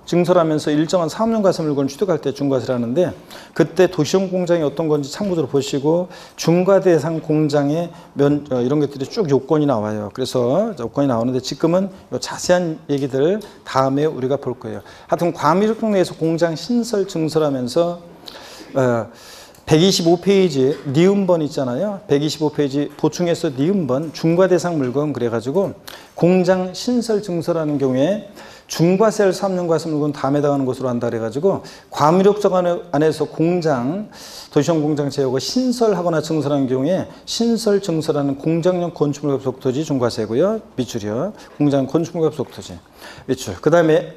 증설하면서 일정한 사업용 과세 물건을 취득할 때 중과세라는데, 그때 도시형 공장이 어떤 건지 참고적으로 보시고 중과 대상 공장의 이런 것들이 쭉 요건이 나와요. 그래서 요건이 나오는데 지금은 자세한 얘기들 다음에 우리가 볼 거예요. 하여튼 과밀협동 내에서 공장 신설 증설하면서 125페이지 니은번 있잖아요. 125페이지 보충해서 니은번 중과 대상 물건 그래가지고 공장 신설 증설하는 경우에 중과세를 사업용 과세 물건 다음에 해당하는 것으로 한다 그래가지고 과밀협정 안에서 공장, 도시형 공장 제어가 신설하거나 증설하는 경우에 신설 증설하는 공장용 건축물값 속토지 중과세고요. 밑줄이요. 공장 건축물값 속토지 밑줄. 그 다음에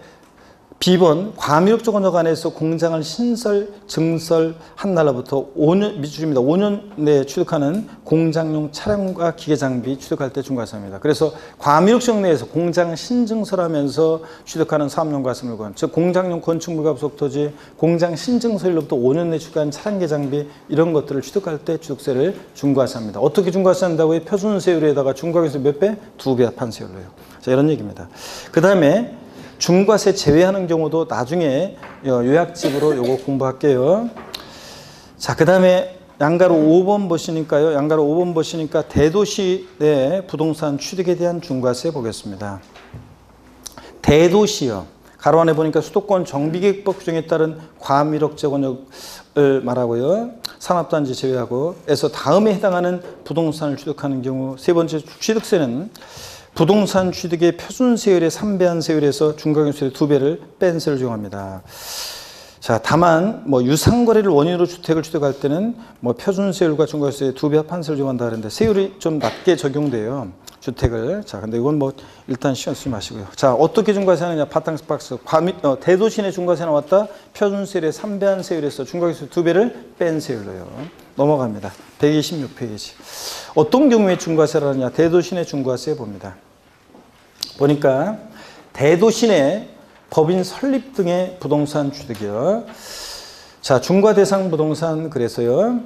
B번 과밀협정 언역 안에서 공장을 신설, 증설한 날로부터 5년, 밑줄입니다. 5년 내에 취득하는 공장용 차량과 기계장비 취득할 때 중과세입니다. 그래서 과밀협정 내에서 공장 신증설하면서 취득하는 사업용 과세 물건, 즉 공장용 건축물값 속토지, 공장 신증설로부터 5년 내에 취득한 차량 기계장비 이런 것들을 취득할 때 취득세를 중과세합니다. 어떻게 중과세한다고요? 표준세율에다가 중과세율 몇 배? 2배 판세율로요. 자, 이런 얘기입니다. 그 다음에 중과세 제외하는 경우도 나중에 요약집으로 요거 공부할게요. 자, 그 다음에 양가로 5번 보시니까요. 양가로 5번 보시니까 대도시 내 부동산 취득에 대한 중과세 보겠습니다. 대도시요. 가로 안에 보니까 수도권 정비계획법 규정에 따른 과밀협정 언역을 말하고요. 산업단지 제외하고 에서 다음에 해당하는 부동산을 취득하는 경우 세 번째 취득세는 부동산 취득의 표준세율의 3배한 세율에서 중과세율의 2배를 뺀 세율을 적용합니다. 자, 다만 유상거래를 원인으로 주택을 취득할 때는 표준세율과 중과세율의 2배 합한 세율을 적용한다 그랬는데 세율이 좀 낮게 적용돼요. 주택을. 자, 근데 이건 일단 신경 쓰지 마시고요. 자, 어떻게 중과세하느냐? 바탕스 박스. 대도시 내 중과세 나왔다. 표준세율의 3배한 세율에서 중과세율 2배를 뺀 세율로요. 넘어갑니다. 126페이지. 어떤 경우에 중과세를 하느냐? 대도시 내 중과세 봅니다. 보니까 대도시 내 법인 설립 등의 부동산 취득이요. 자, 중과 대상 부동산 그래서요.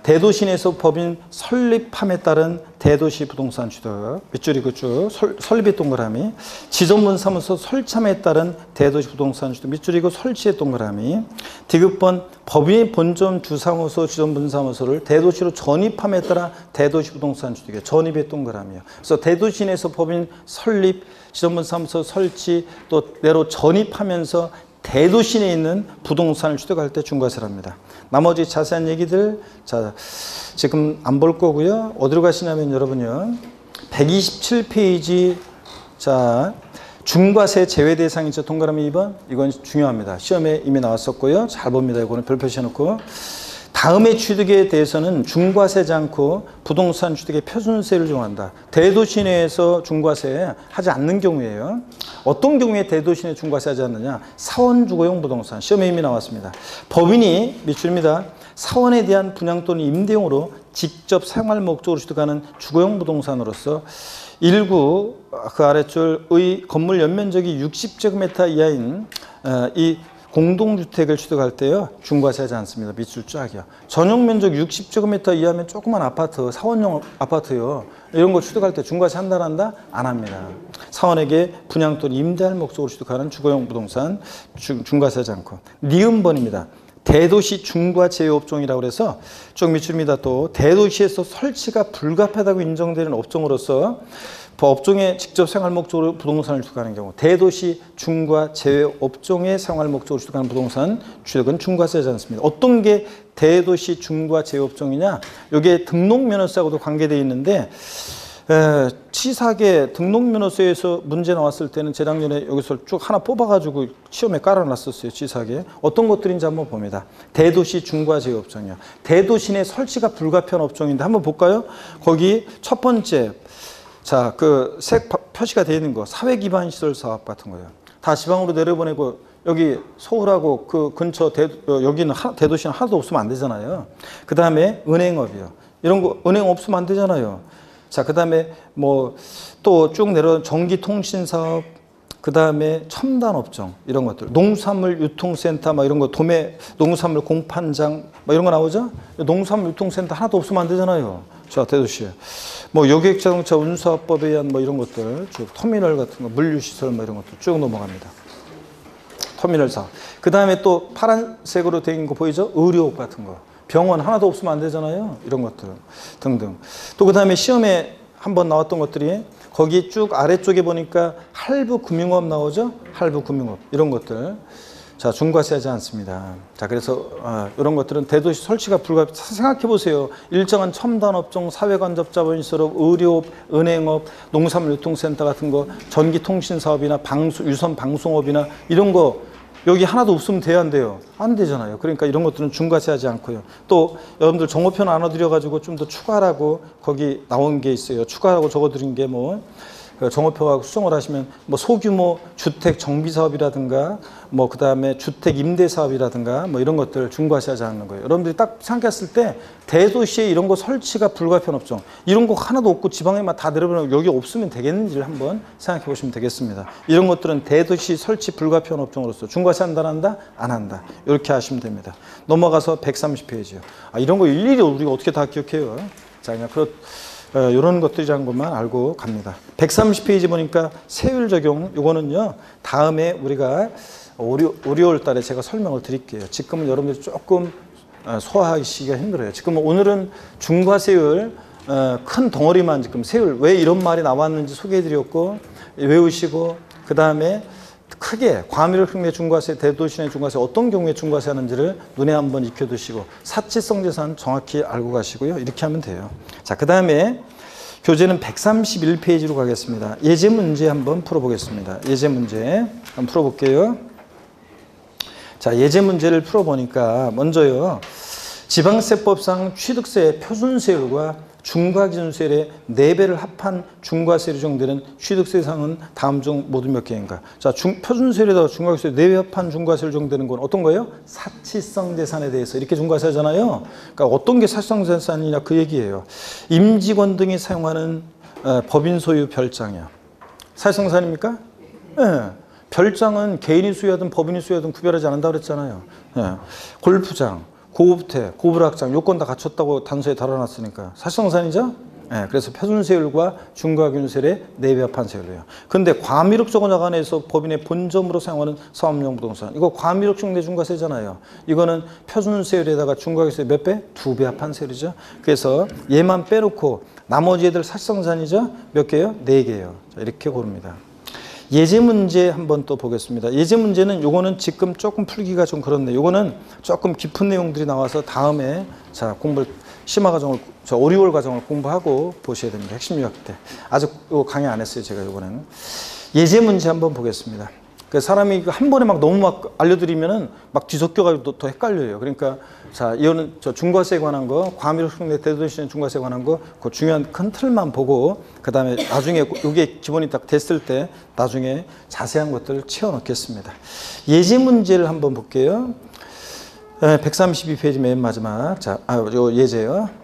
대도시 내에서 법인 설립함에 따른 대도시 부동산 취득. 밑줄이고 쭉 설립의 동그라미. 지정분 사무소 설참에 따른 대도시 부동산 취득. 밑줄이고 설치의 동그라미. 디귿번 법인의 본점 주사무소 지정분 사무소를 대도시로 전입함에 따라 대도시 부동산 취득이에요. 전입의 동그라미요. 그래서 대도시 내에서 법인 설립, 지정분 사무소 설치 또 내로 전입하면서 대도시 내에 있는 부동산을 취득할 때 중과세를 합니다. 나머지 자세한 얘기들 자 지금 안 볼 거고요. 어디로 가시냐면 여러분요. 127페이지 자 중과세 제외 대상이죠. 동그라미 2번. 이건 중요합니다. 시험에 이미 나왔었고요. 잘 봅니다. 이거는 별 표시해놓고. 다음의 취득에 대해서는 중과세하지 않고 부동산 취득의 표준세를 적용한다. 대도시 내에서 중과세 하지 않는 경우에요. 어떤 경우에 대도시 내 중과세하지 않느냐? 사원주거용 부동산. 시험에 이미 나왔습니다. 법인이 밑줄입니다. 사원에 대한 분양 또는 임대용으로 직접 사용할 목적으로 취득하는 주거용 부동산으로서 1구 그 아래줄의 건물 연면적이 60제곱미터 이하인 이 공동주택을 취득할 때요. 중과세하지 않습니다. 밑줄 쫙이요. 전용 면적 60제곱미터 이하면 조그만 아파트, 사원용 아파트요. 이런 거 취득할 때 중과세 한다 안 한다? 안 합니다. 사원에게 분양 또는 임대할 목적으로 취득하는 주거용 부동산 중과세하지 않고. 니은번입니다. 대도시 중과 제외업종이라고 해서 쭉 밑줄입니다. 또 대도시에서 설치가 불가피하다고 인정되는 업종으로서 업종에 직접 생활 목적으로 부동산을 취득하는 경우 대도시 중과 제외업종에 생활 목적으로 취득하는 부동산 취득은 중과세하지 않습니다. 어떤 게 대도시 중과 제외업종이냐? 이게 등록면허세하고도 관계되어 있는데 치사하게 등록면허세에서 문제 나왔을 때는 재작년에 여기서 쭉 하나 뽑아가지고 시험에 깔아놨었어요. 치사하게. 어떤 것들인지 한번 봅니다. 대도시 중과 제외업종이요. 대도시 내 설치가 불가피한 업종인데 한번 볼까요? 거기 첫 번째 자, 그 색 표시가 되어 있는 거 사회 기반 시설 사업 같은 거예요. 다 지방으로 내려보내고 여기 서울하고 그 근처 여기는 대도시는 하나도 없으면 안 되잖아요. 그 다음에 은행업이요. 이런 거 은행 없으면 안 되잖아요. 자, 그 다음에 또 쭉 내려 전기통신 사업, 그 다음에 첨단 업종 이런 것들, 농산물 유통센터 막 이런 거, 도매 농산물 공판장 막 이런 거 나오죠? 농산물 유통센터 하나도 없으면 안 되잖아요. 자, 대도시. 뭐 여객자동차 운수화법에 의한 뭐 이런 것들 쭉, 터미널 같은 거, 물류시설 뭐 이런 것들 쭉 넘어갑니다. 터미널 사업. 그 다음에 또 파란색으로 된 거 보이죠? 의료업 같은 거. 병원 하나도 없으면 안 되잖아요. 이런 것들 등등. 또 그 다음에 시험에 한번 나왔던 것들이 거기 쭉 아래쪽에 보니까 할부금융업 나오죠? 할부금융업 이런 것들. 자, 중과세하지 않습니다. 자, 그래서 이런 것들은 대도시 설치가 불가합니다. 생각해 보세요. 일정한 첨단 업종, 사회간접자본시설업, 의료업, 은행업, 농산물 유통센터 같은 거, 전기통신 사업이나 유선 방송업이나 이런 거 여기 하나도 없으면 돼야 안 돼요? 안 되잖아요. 그러니까 이런 것들은 중과세하지 않고요. 또 여러분들 정보표 나눠드려가지고 좀 더 추가라고 거기 나온 게 있어요. 추가라고 적어드린 게 뭐 정보표하고 수정을 하시면 뭐 소규모 주택 정비 사업이라든가 뭐 그 다음에 주택 임대 사업이라든가 뭐 이런 것들 중과세하지 않는 거예요. 여러분들이 딱 생각했을 때 대도시에 이런 거 설치가 불가피한 업종, 이런 거 하나도 없고 지방에만 다 내려보면 여기 없으면 되겠는지를 한번 생각해 보시면 되겠습니다. 이런 것들은 대도시 설치 불가피한 업종으로서 중과세 한다 안 한다? 안 한다. 이렇게 하시면 됩니다. 넘어가서 130페이지요. 이런 거 일일이 우리가 어떻게 다 기억해요? 자, 그냥 이런 것들이라는 것만 알고 갑니다. 130페이지 보니까 세율 적용, 요거는요, 다음에 우리가 월요일 달에 제가 설명을 드릴게요. 지금은 여러분들이 조금 소화하시기가 힘들어요. 지금 오늘은 중과세율 큰 덩어리만 지금 세율, 왜 이런 말이 나왔는지 소개해드렸고, 외우시고, 그 다음에 크게 과밀 흉내 중과세, 대도시 내 중과세 어떤 경우에 중과세 하는지를 눈에 한번 익혀두시고 사치성 재산 정확히 알고 가시고요. 이렇게 하면 돼요. 자, 그 다음에 교재는 131페이지로 가겠습니다. 예제 문제 한번 풀어보겠습니다. 예제 문제 한번 풀어볼게요. 자, 예제 문제를 풀어보니까 먼저요. 지방세법상 취득세 표준세율과 중과기준세율의 4배를 합한 중과세율이 적용되는 취득세상은 다음 중 모두 몇 개인가? 자, 표준세율에다가 중과기준세 4배 합한 중과세율 적용되는 건 어떤 거예요? 사치성 재산에 대해서 이렇게 중과세하잖아요. 그러니까 어떤 게 사치성 재산이냐 그 얘기예요. 임직원 등이 사용하는 법인 소유 별장이요. 사치성 재산입니까? 네. 별장은 개인이 소유하든 법인이 소유하든 구별하지 않는다고 그랬잖아요. 네. 골프장, 고급택, 고불악장 요건 다 갖췄다고 단서에 달아놨으니까 사실상산이죠? 네, 그래서 표준세율과 중과기준세율의 4배 합한 세율이에요. 근데 과밀옥조건 자간에서 법인의 본점으로 사용하는 사업용 부동산, 이거 과밀옥중 내중과세잖아요. 이거는 표준세율에다가 중과기준세 몇 배? 2배 합한 세율이죠. 그래서 얘만 빼놓고 나머지 애들 사실상산이죠? 몇 개요? 4개예요. 자, 이렇게 고릅니다. 예제 문제 한번 또 보겠습니다. 예제 문제는 요거는 지금 조금 풀기가 좀 그렇네. 요거는 조금 깊은 내용들이 나와서 다음에 자, 심화 과정을, 오리월 과정을 공부하고 보셔야 됩니다. 핵심 유학 때. 아직 요 강의 안 했어요, 제가 요번에는. 예제 문제 한번 보겠습니다. 그 사람이 한 번에 막 너무 막 알려드리면은 막 뒤섞여가지고 더 헷갈려요. 그러니까 자, 이거는 저 중과세에 관한 거, 과밀옥중내 대도시 중과세에 관한 거, 그 중요한 큰 틀만 보고 그 다음에 나중에 이게 기본이 딱 됐을 때 나중에 자세한 것들을 채워넣겠습니다. 예제 문제를 한번 볼게요. 132페이지 맨 마지막. 자, 요 예제요.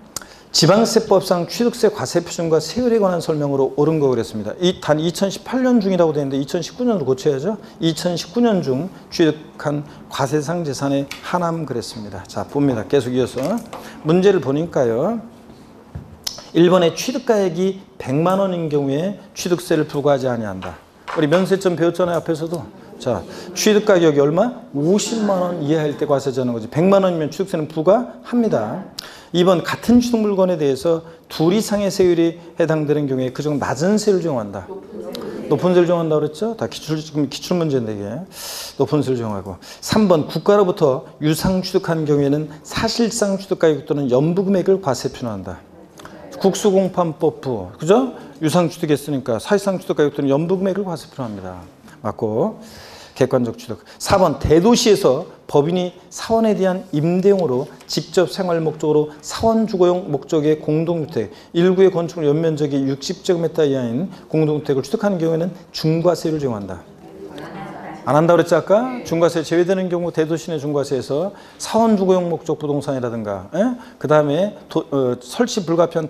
지방세법상 취득세 과세 표준과 세율에 관한 설명으로 옳은 거 그랬습니다. 단 2018년 중이라고 되어 있는데 2019년으로 고쳐야죠. 2019년 중 취득한 과세상 재산의 하남 그랬습니다. 자, 봅니다. 계속 이어서 문제를 보니까요. 1번에 취득가액이 100만 원인 경우에 취득세를 부과하지 아니한다. 우리 면세점 배웠잖아요, 앞에서도. 자, 취득 가격이 얼마? 50만 원 이하일 때 과세자는 거지. 100만 원이면 취득세는 부과합니다. 2번 같은 취득 물건에 대해서 둘 이상의 세율이 해당되는 경우에 그중 낮은 세율을 적용한다. 높은 세율을 적용한다고 그랬죠? 다 지금 기출 문제인데 이게. 높은 세율을 적용하고. 3번 국가로부터 유상 취득한 경우에는 사실상 취득 가격 또는 연부 금액을 과세 표준한다. 국수공판법부. 그죠? 유상 취득했으니까 사실상 취득 가격 또는 연부 금액을 과세 표준합니다. 맞고. 객관적 취득. 4번 대도시에서 법인이 사원에 대한 임대용으로 직접 생활 목적으로 사원 주거용 목적의 공동주택, 일구의 건축물 연면적이 60제곱미터 이하인 공동주택을 취득하는 경우에는 중과세율을 적용한다. 안 한다고 그랬지 아까? 중과세 제외되는 경우 대도시 내 중과세에서 사원 주거용 목적 부동산이라든가 그 다음에 설치 불가피한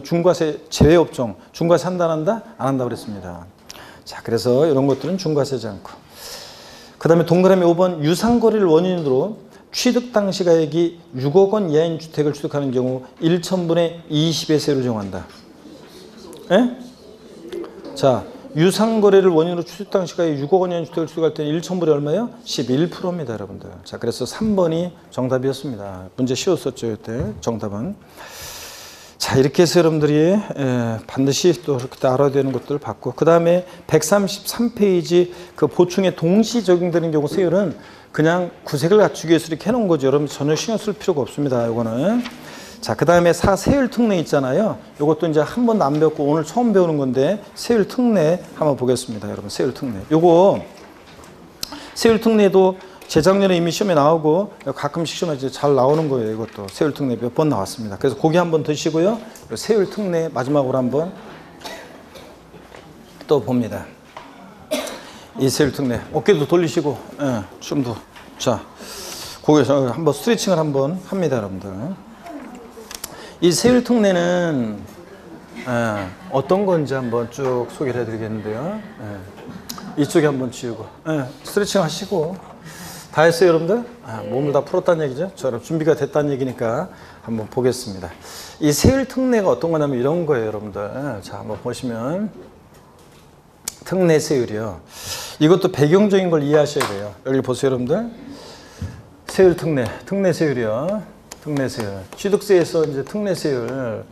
중과세 제외 업종 중과세 한다 안 한다? 안 한다고 그랬습니다. 자, 그래서 이런 것들은 중과세지 않고. 그 다음에 동그라미 5번 유상거래를 원인으로 취득 당시 가액이 6억 원 이하인 주택을 취득하는 경우 1천분의 20의 세율을 정한다. 예? 자, 유상거래를 원인으로 취득 당시 가액이 6억 원 이하인 주택을 취득할 때는 1천분의 얼마예요? 11%입니다, 여러분들. 자, 그래서 3번이 정답이었습니다. 문제 쉬웠었죠, 이때 정답은. 자, 이렇게 해서 여러분들이 반드시 또 이렇게 알아야 되는 것들을 봤고, 그 다음에 133페이지 그 보충에 동시 적용되는 경우 세율은 그냥 구색을 갖추기 위해서 이렇게 해놓은 거죠. 여러분 전혀 신경 쓸 필요가 없습니다. 요거는. 자, 그 다음에 세율 특례 있잖아요. 요것도 이제 한 번도 안 배웠고 오늘 처음 배우는 건데 세율 특례 한번 보겠습니다. 여러분 세율 특례. 요거 세율 특례도 재작년에 이미 시험에 나오고 가끔씩 시험에 잘 나오는 거예요. 이것도 세율 특례 몇 번 나왔습니다. 그래서 고기 한번 드시고요. 세율 특례 마지막으로 한번 또 봅니다. 이 세율 특례 어깨도 돌리시고 춤도 자 고개에서 한번 스트레칭을 한번 합니다, 여러분들. 이 세율 특례는 어떤 건지 한번 쭉 소개를 해드리겠는데요. 이쪽에 한번 지우고 스트레칭 하시고. 다 했어요, 여러분들? 몸을 다 풀었다는 얘기죠? 저랑 준비가 됐다는 얘기니까 한번 보겠습니다. 이 세율 특례가 어떤 거냐면 이런 거예요, 여러분들. 자, 한번 보시면 특례 세율이요. 이것도 배경적인 걸 이해하셔야 돼요. 여기 보세요, 여러분들. 세율 특례 세율이요. 특례 세율. 취득세에서 이제 특례 세율이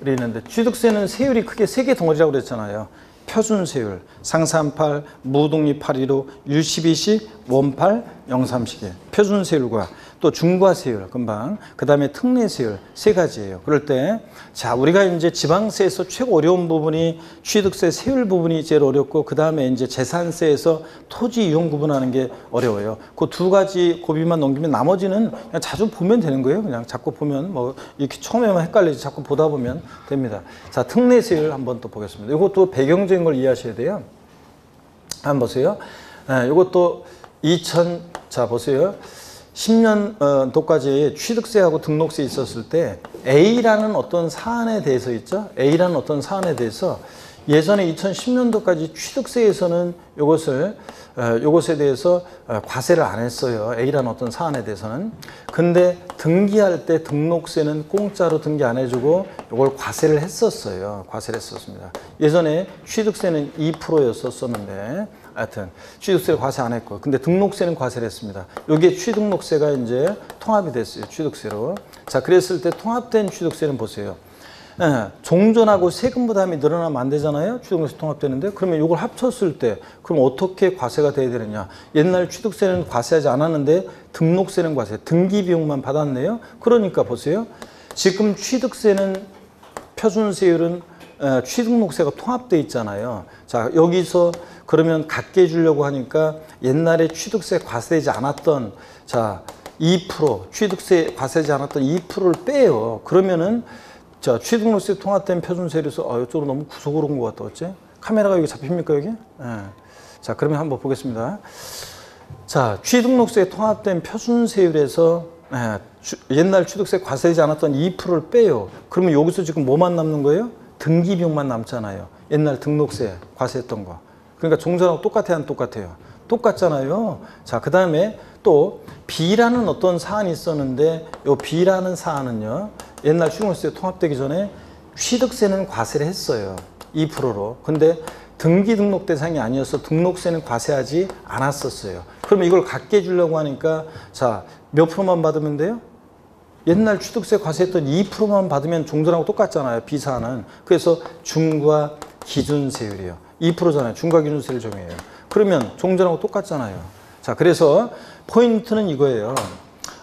있는데 취득세는 세율이 크게 세 개 덩어리라고 그랬잖아요. 표준세율, 상산팔, 무독립 815, U12시, 원팔, 03시계. 표준세율과 또 중과세율, 금방. 그 다음에 특례세율, 세 가지예요. 그럴 때, 자, 우리가 이제 지방세에서 최고 어려운 부분이 취득세 세율 부분이 제일 어렵고, 그 다음에 이제 재산세에서 토지 이용 구분하는 게 어려워요. 그 두 가지 고비만 넘기면 나머지는 그냥 자주 보면 되는 거예요. 그냥 자꾸 보면, 뭐, 이렇게 처음에만 헷갈리지 자꾸 보다 보면 됩니다. 자, 특례세율 한번 또 보겠습니다. 이것도 배경적인 걸 이해하셔야 돼요. 한번 보세요. 이것도 자, 보세요. 10년도까지 취득세하고 등록세 있었을 때 A라는 어떤 사안에 대해서 있죠. A라는 어떤 사안에 대해서 예전에 2010년도까지 취득세에서는 요것에 대해서 과세를 안 했어요. A라는 어떤 사안에 대해서는. 근데 등기할 때 등록세는 공짜로 등기 안 해주고 요걸 과세를 했었어요. 과세를 했었습니다. 예전에 취득세는 2%였었는데 하여튼 취득세를 과세 안 했고, 근데 등록세는 과세를 했습니다. 여기에 취등록세가 이제 통합이 됐어요. 취득세로. 자, 그랬을 때 통합된 취득세는 보세요. 종전하고 세금 부담이 늘어나면 안 되잖아요. 취득세 통합되는데. 그러면 이걸 합쳤을 때 그럼 어떻게 과세가 돼야 되느냐. 옛날 취득세는 과세하지 않았는데 등록세는 과세, 등기 비용만 받았네요. 그러니까 보세요. 지금 취득세는 표준세율은 취등록세가 통합되어 있잖아요. 자, 여기서 그러면 갖게 해주려고 하니까 옛날에 취득세 과세되지 않았던, 자, 2%, 취득세 과세되지 않았던 2%를 빼요. 그러면은, 자, 취등록세 통합된 표준세율에서, 이쪽으로 너무 구석으로 온 것 같다, 어째? 카메라가 여기 잡힙니까, 여기? 자, 그러면 한번 보겠습니다. 자, 취등록세 통합된 표준세율에서, 옛날 취득세 과세되지 않았던 2%를 빼요. 그러면 여기서 지금 뭐만 남는 거예요? 등기비용만 남잖아요. 옛날 등록세 과세했던 거. 그러니까 종전하고 똑같아요, 안 똑같아요? 똑같잖아요. 자, 그 다음에 또 B라는 어떤 사안이 있었는데 이 B라는 사안은요. 옛날 취등록세 통합되기 전에 취득세는 과세를 했어요. 2%로. 근데 등기 등록 대상이 아니어서 등록세는 과세하지 않았었어요. 그러면 이걸 갖게 해주려고 하니까 자, 몇 프로만 받으면 돼요? 옛날 취득세 과세했던 2%만 받으면 종전하고 똑같잖아요. B사안은. 그래서 중과 기준세율이에요. 2%잖아요. 중과 기준세율 정해요. 그러면 종전하고 똑같잖아요. 자, 그래서 포인트는 이거예요.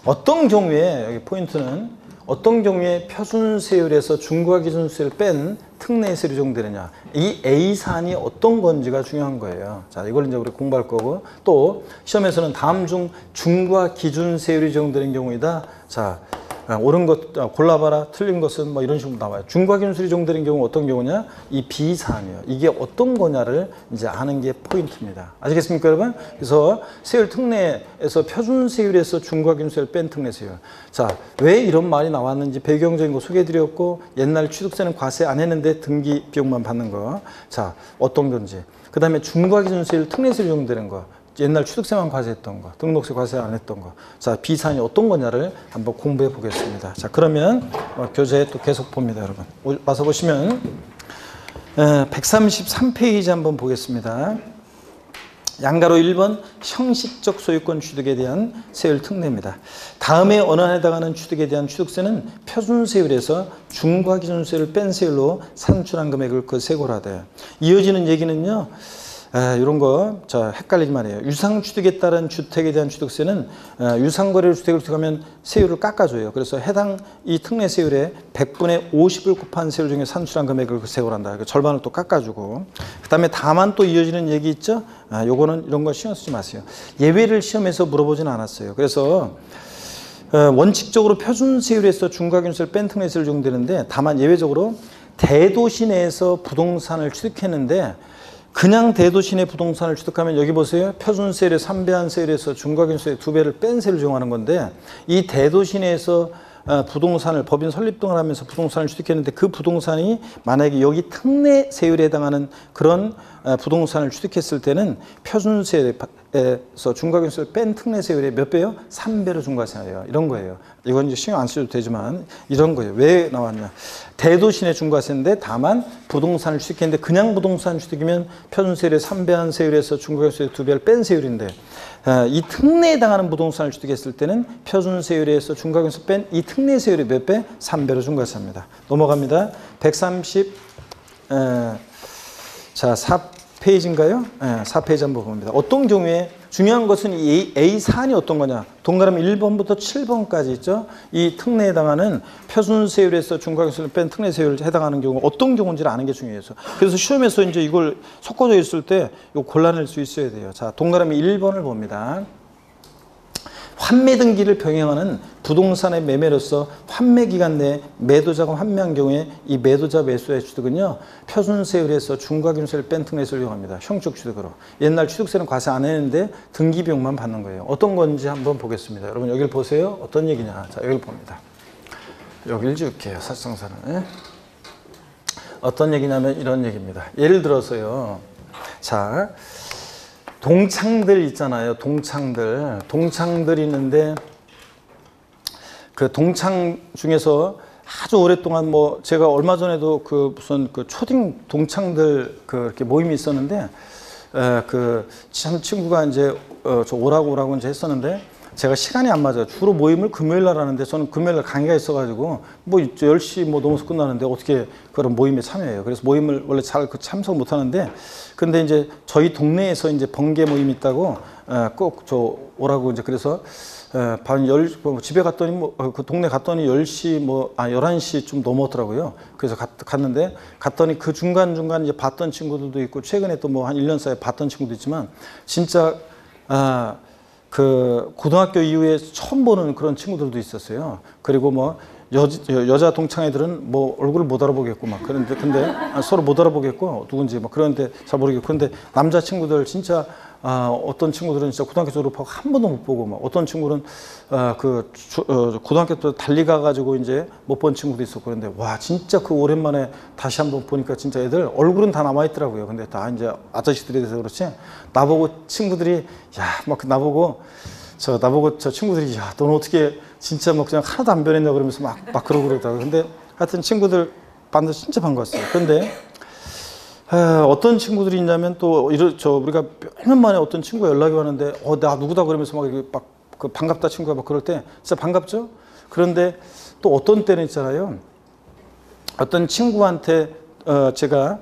어떤 경우에, 여기 포인트는 어떤 경우에 표준세율에서 중과 기준세율을 뺀 특례세율이 적용되느냐. 이 A사안이 어떤 건지가 중요한 거예요. 자, 이걸 이제 우리 공부할 거고, 또 시험에서는 다음 중 중과 기준세율이 적용되는 경우이다. 자, 옳은 것 골라봐라, 틀린 것은 뭐 이런 식으로 나와요. 중과기준술이 적용되는 경우 어떤 경우냐? 이 B사항이에요. 이게 어떤 거냐를 이제 아는 게 포인트입니다. 아시겠습니까, 여러분? 그래서 세율 특례에서 표준 세율에서 중과기준세율 뺀 특례 세율. 자, 왜 이런 말이 나왔는지 배경적인 거 소개해드렸고, 옛날 취득세는 과세 안 했는데 등기 비용만 받는 거. 자, 어떤 건지. 그 다음에 중과기준세율 특례세율 적용되는 거. 옛날 취득세만 과세했던 거, 등록세 과세 안 했던 거. 자, B사항이 어떤 거냐를 한번 공부해 보겠습니다. 자, 그러면 교재 또 계속 봅니다, 여러분. 와서 보시면 133페이지 한번 보겠습니다. 양가로 1번 형식적 소유권 취득에 대한 세율 특례입니다. 다음에 어느 한에 해당하는 취득에 대한 취득세는 표준세율에서 중과기준세율을 뺀 세율로 산출한 금액을 그 세고하되, 이어지는 얘기는요. 이런 거, 자, 헷갈리지 말아요. 유상취득에 따른 주택에 대한 취득세는 유상거래로 주택을 취득하면 세율을 깎아줘요. 그래서 해당 이 특례세율의 100분의 50을 곱한 세율 중에 산출한 금액을 세고한다. 절반을 또 깎아주고. 그 다음에 다만 또 이어지는 얘기 있죠. 요거는 이런 거 신경 쓰지 마세요. 예외를 시험에서 물어보진 않았어요. 그래서 원칙적으로 표준세율에서 중과기준세를 뺀 특례세율을 적용되는데, 다만 예외적으로 대도시 내에서 부동산을 취득했는데, 그냥 대도시 내 부동산을 취득하면 여기 보세요. 표준세율의 3배한 세율에서 중과기준세율의 2배를 뺀 세율을 적용하는 건데, 이 대도시 내에서 부동산을 법인 설립 등을 하면서 부동산을 취득했는데, 그 부동산이 만약에 여기 특례 세율에 해당하는 그런 부동산을 취득했을 때는 표준세율에서 중과기준세율을 뺀 특례 세율의 몇 배요? 3배로 중과세예요. 이런 거예요. 이건 이제 신경 안 쓰셔도 되지만 이런 거예요. 왜 나왔냐? 대도시 내 중과세인데, 다만 부동산을 취득했는데 그냥 부동산 취득이면 표준세율의 3배한 세율에서 중과기준세율의 2배를 뺀 세율인데, 이 특례에 해당하는 부동산을 취득했을 때는 표준세율에서 중과기준세 뺀 이 특례 세율의 몇 배? 3배로 중과세합니다. 넘어갑니다. 130 자, 4페이지인가요? 네, 4페이지 한번 봅니다. 어떤 경우에 중요한 것은 이 A 사안이 어떤 거냐? 동그라미 1번부터 7번까지 있죠? 이 특례에 해당하는 표준세율에서 중과기준세율을 뺀 특례세율에 해당하는 경우 어떤 경우인지를 아는 게 중요해요. 그래서 시험에서 이제 이걸 섞어져 있을 때 이거 골라낼 수 있어야 돼요. 자, 동그라미 1번을 봅니다. 환매 등기를 병행하는 부동산의 매매로서 환매 기간 내에 매도자가 환매한 경우에 이 매도자 매수의 취득은요, 표준세율에서 중과기준세를 뺀 특례세율을 이용합니다. 형식 취득으로. 옛날 취득세는 과세 안 했는데 등기 비용만 받는 거예요. 어떤 건지 한번 보겠습니다. 여러분 여기를 보세요. 어떤 얘기냐? 자, 여기를 봅니다. 여기를 줄게요. 사실상사는. 어떤 얘기냐면 이런 얘기입니다. 예를 들어서요. 자, 동창들 있잖아요. 동창들 있는데, 그 동창 중에서 아주 오랫동안 뭐 제가 얼마 전에도 그 무슨 그 초딩 동창들 그 이렇게 모임이 있었는데, 그 참 친구가 이제 저 오라고 이제 했었는데, 제가 시간이 안 맞아요. 주로 모임을 금요일 날 하는데 저는 금요일 날 강의가 있어가지고 뭐 10시 뭐 넘어서 끝나는데 어떻게 그런 모임에 참여해요. 그래서 모임을 원래 잘 참석 못 하는데, 근데 이제 저희 동네에서 이제 번개 모임이 있다고 꼭 저 오라고 이제 그래서 밤 집에 갔더니 뭐 그 동네 갔더니 10시 뭐 11시 좀 넘었더라고요. 그래서 갔더니 그 중간중간 이제 봤던 친구들도 있고, 최근에 또 뭐 한 1년 사이에 봤던 친구도 있지만, 진짜 그 고등학교 이후에 처음 보는 그런 친구들도 있었어요. 그리고 뭐 여자 동창 애들은 뭐 얼굴을 못 알아보겠고 막 그런데, 근데 서로 못 알아보겠고 누군지 막 그런데 잘 모르겠고, 그런데 남자 친구들 진짜 어떤 친구들은 진짜 고등학교 졸업하고 한 번도 못 보고, 막 어떤 친구는 고등학교 때 달리 가가지고 이제 못 본 친구도 있었고, 그런데 와 진짜 그 오랜만에 다시 한번 보니까 진짜 애들 얼굴은 다 남아 있더라고요. 근데 다 이제 아저씨들이 돼서 그렇지, 나보고 친구들이 나보고 저 친구들이 너는 어떻게 진짜 뭐 그냥 하나도 안 변했냐 그러면서 막 그러고 그러다가, 근데 하여튼 친구들 만나서 진짜 반가웠어요. 그런데 어떤 친구들이 있냐면 또 우리가 몇 년 만에 어떤 친구가 연락이 왔는데 나 누구다 그러면서 막 그 반갑다 친구가 막 그럴 때 진짜 반갑죠. 그런데 또 어떤 때는 있잖아요. 어떤 친구한테 제가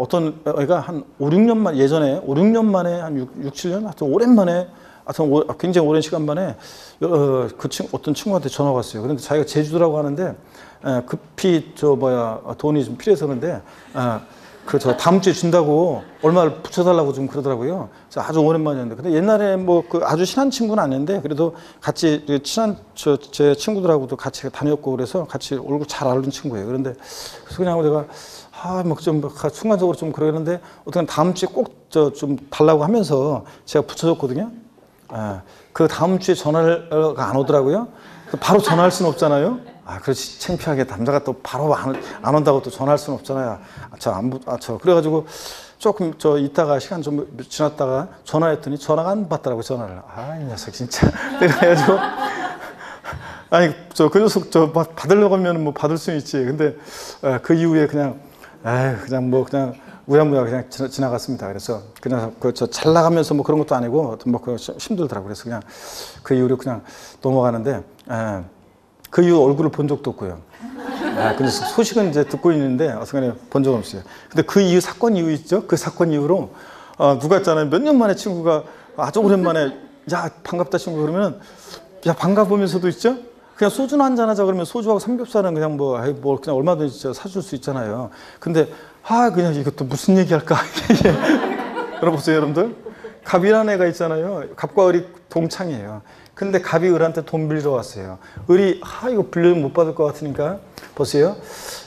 어떤 애가 한 5, 6년 만 예전에 5, 6년 만에 한 6, 7년 하여튼 오랜만에 굉장히 오랜 시간 만에 어떤 친구한테 전화가 왔어요. 그런데 자기가 제주도라고 하는데 급히 돈이 좀 필요해서 그런데 그렇죠. 다음 주에 준다고 얼마를 붙여달라고 좀 그러더라고요. 그래서 아주 오랜만이었는데. 근데 옛날에 뭐 그 아주 친한 친구는 아닌데 그래도 같이 친한 제 친구들하고도 같이 다녔고 그래서 같이 얼굴 잘 아는 친구예요. 그런데 그래서 그냥 내가 좀 순간적으로 좀 그러는데 어떻게 다음 주에 꼭 좀 달라고 하면서 제가 붙여줬거든요. 그 다음 주에 전화가 안 오더라고요. 바로 전화할 수는 없잖아요. 그렇지. 창피하게 남자가 또 바로 안 온다고 또 전화할 수는 없잖아요. 그래가지고 조금 이따가 시간 좀 지났다가 전화했더니 전화가 안 받더라고요. 전화를. 이 녀석 진짜. 그래가지고 아니 그 녀석 받으려고 하면 뭐 받을 수는 있지. 근데 그 이후에 그냥 우야무야 그냥 지나갔습니다. 그래서 그냥 잘 나가면서 뭐 그런 것도 아니고 힘들더라고요. 그래서 그냥 그 이후로 그냥 넘어가는데 그 이후 얼굴을 본 적도 없고요. 근데 소식은 이제 듣고 있는데 어떻게 본 적 없어요. 근데 그 이후 사건 이후 있죠? 그 사건 이후로 누가 있잖아요. 몇 년 만에 친구가 아주 오랜만에 야 반갑다 친구 그러면 야 반가 보면서도 있죠? 그냥 소주나 한잔 하자 그러면 소주하고 삼겹살은 그냥 그냥 얼마든지 사줄 수 있잖아요. 근데 그냥 이것도 무슨 얘기할까? 여러분보세요 여러분들. 갑이라는 애가 있잖아요. 갑과 을이 동창이에요. 근데 갑이 을한테 돈 빌려 왔어요. 을이 이거 빌려면 못 받을 것 같으니까 보세요.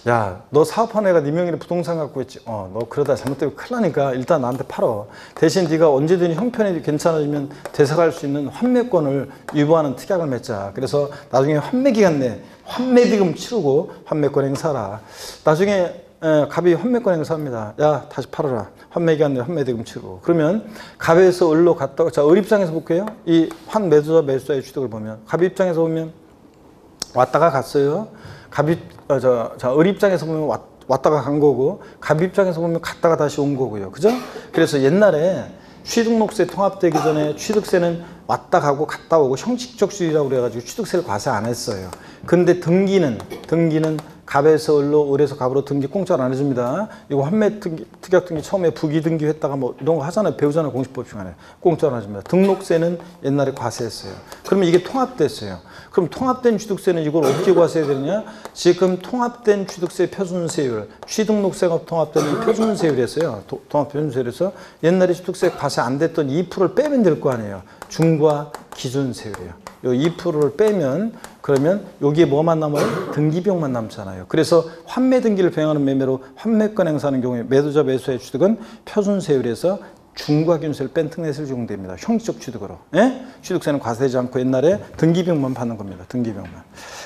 야, 너 사업하는 애가 네 명의로 부동산 갖고 있지. 너 그러다 잘못되면 큰일 나니까 일단 나한테 팔어. 대신 네가 언제든지 형편이 괜찮아지면 되사갈 수 있는 환매권을 유보하는 특약을 맺자. 그래서 나중에 환매 기간 내 환매비금 치르고 환매권 행사라. 나중에 갑이 환매권 행사합니다. 야, 다시 팔아라. 환매기간 내 환매대금 치르고. 그러면 갑에서 을로 갔다가, 을 입장에서 볼게요. 이 환매수자 매수자의 취득을 보면, 갑 입장에서 보면 왔다가 갔어요. 을 입장에서 보면 왔다가 간 거고, 갑 입장에서 보면 갔다가 다시 온 거고요. 그죠? 그래서 옛날에 취득록세 통합되기 전에 취득세는 왔다 가고 갔다 오고 형식적 수익이라고 그래가지고 취득세를 과세 안 했어요. 근데 등기는 갑에서 을로, 을에서 갑으로 등기 공짜로 안 해줍니다. 이거 환매 특약 등기 처음에 부기 등기 했다가 뭐 이런 거 하잖아요. 배우잖아요. 공시법 시간에. 공짜로 안 해줍니다. 등록세는 옛날에 과세했어요. 그러면 이게 통합됐어요. 그럼 통합된 취득세는 이걸 어떻게 과세해야 되느냐? 지금 통합된 취득세 표준세율, 취등록세가 통합된 이 표준세율이었어요. 통합 표준세율에서 옛날에 취득세 과세 안 됐던 2%를 빼면 될 거 아니에요. 중과 기준세율이에요. 요 2%를 빼면 그러면 여기에 뭐만 남아요? 등기비용만 남잖아요. 그래서 환매 등기를 병행하는 매매로 환매권 행사하는 경우에 매도자 매수자의 취득은 표준세율에서 중과 기준세를 뺀 특례세를 적용됩니다. 형식적 취득으로. 취득세는 과세되지 않고 옛날에 등기비용만 받는 겁니다. 등기비용만.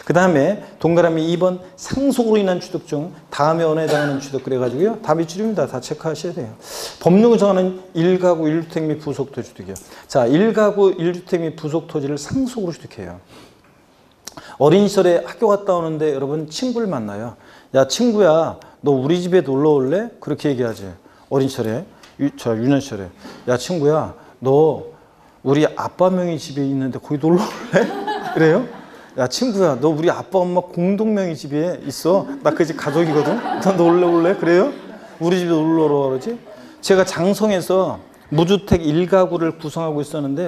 그 다음에 동그라미 2번 상속으로 인한 취득 중 다음에 언어에 해당하는 취득 그래가지고요. 답이 줄입니다. 다 체크하셔야 돼요. 법령이 정하는 1가구 1주택 및 부속토 취득이요. 자, 1가구 1주택 및 부속토지를 상속으로 취득해요. 어린 시절에 학교 갔다 오는데 여러분 친구를 만나요. 야 친구야 너 우리 집에 놀러 올래? 그렇게 얘기하지. 어린 시절에 유년 시절에 야 친구야 너 우리 아빠 명의 집에 있는데 거기 놀러 올래? 그래요? 야 친구야 너 우리 아빠 엄마 공동 명의 집에 있어. 나 그 집 가족이거든. 너 놀러 올래? 그래요? 우리 집에 놀러 오라 그러지. 제가 장성에서 무주택 1가구를 구성하고 있었는데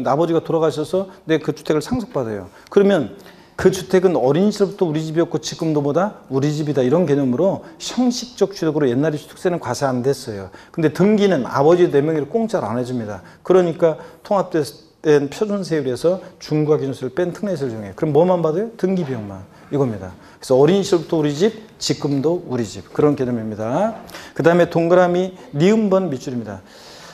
아버지가 돌아가셔서 내 그 주택을 상속받아요. 그러면 그 주택은 어린 시절부터 우리 집이었고 지금도 뭐다? 우리 집이다. 이런 개념으로 형식적 취득으로 옛날에 취득세는 과세 안 됐어요. 근데 등기는 아버지 4명이를 공짜로 안 해줍니다. 그러니까 통합된 표준세율에서 중과 기준세를 뺀 특례세를 적용해요. 그럼 뭐만 받아요? 등기비용만. 이겁니다. 그래서 어린 시절부터 우리 집, 지금도 우리 집. 그런 개념입니다. 그 다음에 동그라미 니은번 밑줄입니다.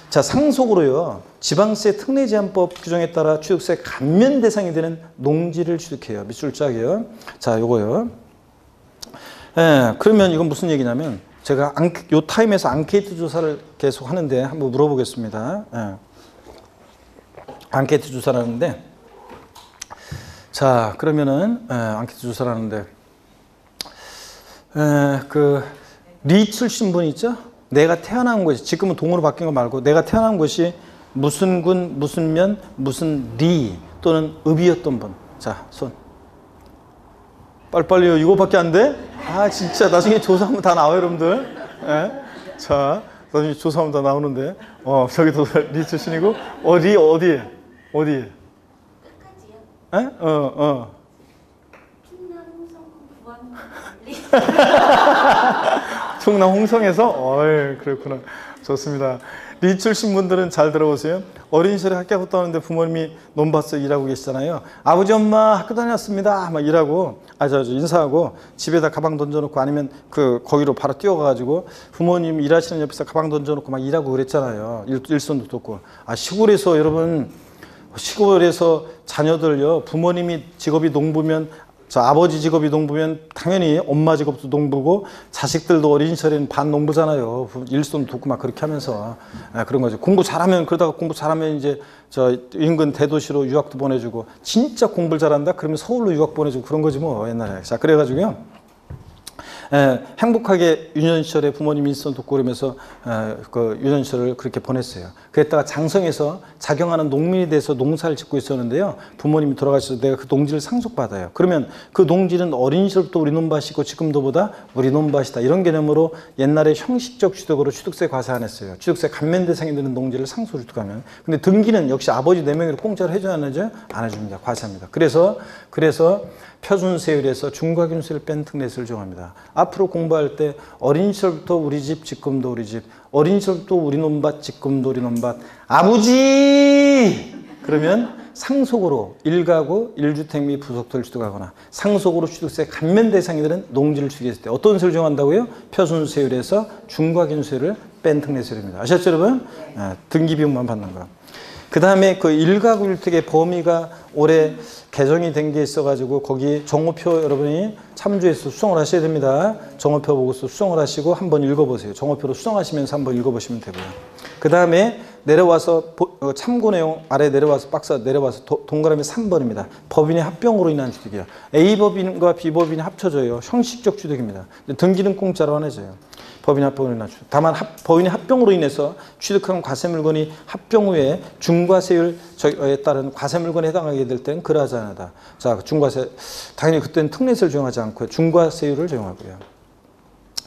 자, 상속으로요. 지방세 특례제한법 규정에 따라 취득세 감면 대상이 되는 농지를 취득해요. 밑줄 짝이요. 자, 요거요. 그러면 이건 무슨 얘기냐면 제가 요 타임에서 앙케이트 조사를 계속 하는데 한번 물어보겠습니다. 앙케이트 조사를 하는데 자, 그러면은 앙케이트 조사를 하는데 그 리출신 분 있죠? 내가 태어난 곳이 지금은 동으로 바뀐 거 말고 내가 태어난 곳이 무슨 군, 무슨 면, 무슨 리 또는 읍이었던 분. 자, 손. 빨리빨리요. 이거밖에 안 돼? 진짜 나중에 조사하면 다 나와요, 여러분들. 자, 나중에 조사하면 다 나오는데. 저기도 리 출신이고 리 어디에? 어디에? 충남, 충남 홍성에서? 어이, 그렇구나. 좋습니다. 리 출신 분들은 잘 들어보세요. 어린 시절에 학교 갔다 오는데 부모님이 논밭에서 일하고 계시잖아요. 아버지, 엄마 학교 다녔습니다. 막 일하고, 인사하고 집에다 가방 던져놓고 아니면 거기로 바로 뛰어가가지고 부모님 일하시는 옆에서 가방 던져놓고 막 일하고 그랬잖아요. 일손도 돕고. 시골에서 여러분, 시골에서 자녀들요, 부모님이 직업이 농부면, 아버지 직업이 농부면 당연히 엄마 직업도 농부고 자식들도 어린 시절에는 반 농부잖아요. 일손 돕고 막 그렇게 하면서 그런 거죠. 공부 잘하면, 그러다가 공부 잘하면 이제 인근 대도시로 유학도 보내주고, 진짜 공부를 잘한다 그러면 서울로 유학 보내주고 그런 거지 뭐 옛날에. 자, 그래가지고요. 행복하게 유년 시절에 부모님 일손 돕고 그러면서 그 유년 시절을 그렇게 보냈어요. 그랬다가 장성에서 자경하는 농민이 돼서 농사를 짓고 있었는데요. 부모님이 돌아가셔서 내가 그 농지를 상속받아요. 그러면 그 농지는 어린 시절부터 우리 논밭이고 지금도보다 우리 논밭이다, 이런 개념으로 옛날에 형식적 취득으로 취득세 과세 안 했어요. 취득세 감면 대상이 되는 농지를 상속 취득하면. 근데 등기는 역시 아버지 4명으로 공짜로 해줘야 안 해줘요? 안 해줍니다. 과세합니다. 그래서 표준세율에서 중과균세를 뺀 특례세를 적용합니다. 앞으로 공부할 때 어린 시절부터 우리 집, 지금도 우리 집, 어린 시절부터 우리 논밭, 지금도 우리 논밭, 아버지! 그러면 상속으로 1가구 1주택 및 부속토를 취득하거나 상속으로 취득세 감면 대상이 되는 농지를 취득했을 때 어떤 세율을 적용한다고요? 표준세율에서 중과균세를 뺀 특례세율입니다. 아셨죠, 여러분? 등기 비용만 받는 거. 그 다음에 그 1가구 1택의 범위가 올해 개정이 된 게 있어가지고 거기 정오표 여러분이 참조해서 수정을 하셔야 됩니다. 정오표 보고서 수정을 하시고 한번 읽어보세요. 정오표로 수정하시면서 한번 읽어보시면 되고요. 그 다음에 내려와서 참고 내용 아래 내려와서 박스 내려와서 동그라미 3번입니다. 법인의 합병으로 인한 취득이요. A법인과 B법인이 합쳐져요. 형식적 취득입니다. 등기는 공짜로 안 해줘요. 법인 합병으로 인한 취득. 다만 법인의 합병으로 인해서 취득한 과세 물건이 합병 후에 중과세율에 따른 과세 물건에 해당하게 될 때는 그러하지 않다. 자, 중과세 당연히 그때는 특례세를 적용하지 않고요. 중과세율을 적용하고요.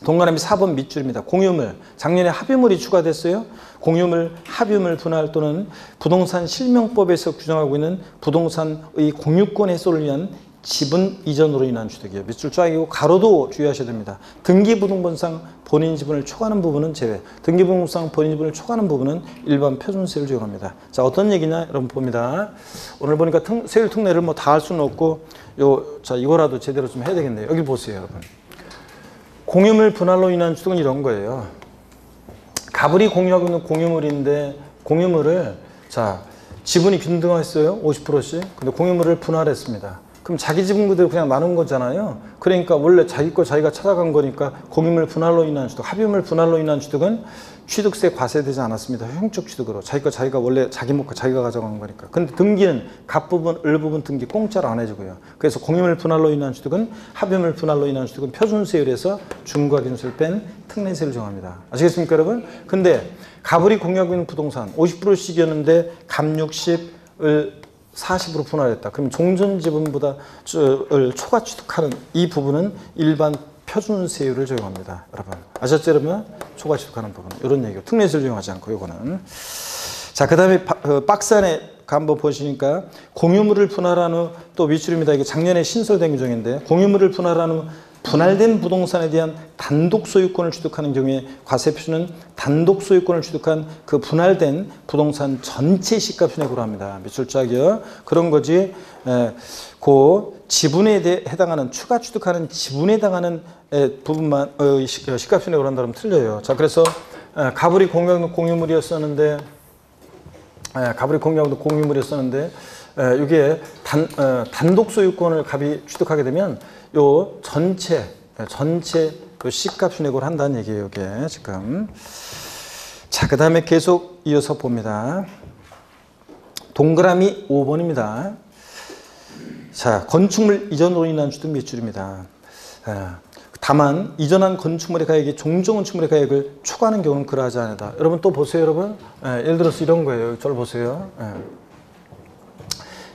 동그라미 4번 밑줄입니다. 공유물. 작년에 합유물이 추가됐어요. 공유물, 합유물 분할 또는 부동산 실명법에서 규정하고 있는 부동산의 공유권 해소를 위한 지분 이전으로 인한 취득이에요. 밑줄 쫙이고 가로도 주의하셔야 됩니다. 등기부등본상 본인 지분을 초과하는 부분은 제외. 등기부등본상 본인 지분을 초과하는 부분은 일반 표준세율을 적용합니다. 자, 어떤 얘기냐? 여러분 봅니다. 오늘 보니까 세율 특례를 뭐 다 할 수는 없고 자, 이거라도 제대로 좀 해야 되겠네요. 여기 보세요, 여러분. 공유물 분할로 인한 취득은 이런 거예요. 가불이 공유하고 있는 공유물인데 공유물을 지분이 균등했어요. 50%씩. 근데 공유물을 분할했습니다. 그럼 자기 지분 그대로 그냥 나눈 거잖아요. 그러니까 원래 자기 거 자기가 찾아간 거니까 공유물 분할로 인한 취득, 합유물 분할로 인한 취득은 취득세 과세되지 않았습니다. 형적 취득으로. 자기 거 자기가 원래 자기 먹고 자기가 가져간 거니까. 근데 등기는 갑부분, 을부분 등기 공짜로 안 해주고요. 그래서 공유물 분할로 인한 취득은 합유물 분할로 인한 취득은 표준세율에서 중과균세를 뺀 특례세를 정합니다. 아시겠습니까, 여러분? 근데 갑을이 공유하고 있는 부동산 50%씩이었는데 갑 60, 을 40으로 분할했다. 그럼 종전지분보다 초과 취득하는 이 부분은 일반 표준세율을 적용합니다. 여러분 아셨죠, 여러분? 초과 취득하는 부분 이런 얘기고 특례세를 적용하지 않고 이거는. 자, 그 다음에 박스 안에 한번 보시니까 공유물을 분할한 후 또 밑줄입니다. 이게 작년에 신설된 규정인데 공유물을 분할한 후 분할된 부동산에 대한 단독 소유권을 취득하는 경우에 과세 표준은 단독 소유권을 취득한 그 분할된 부동산 전체 시가순액으로 합니다. 밑줄 짝이요. 그런 거지. 그 지분에 해당하는 추가 취득하는 지분에 해당하는 부분만 시가순액으로 한다면 틀려요. 자, 그래서 가불이 공유하는 공유물이었었는데 이게 단독 소유권을 갑이 취득하게 되면 요 전체 요 시가 순액으로 한다는 얘기예요, 이게 지금. 자, 그 다음에 계속 이어서 봅니다. 동그라미 5번입니다. 자, 건축물 이전으로 인한 취득 밑줄입니다. 다만 이전한 건축물의 가액이 종전 건축물의 가액을 초과하는 경우는 그러하지 않다. 여러분 또 보세요, 여러분. 예를 들어서 이런 거예요. 저를 보세요.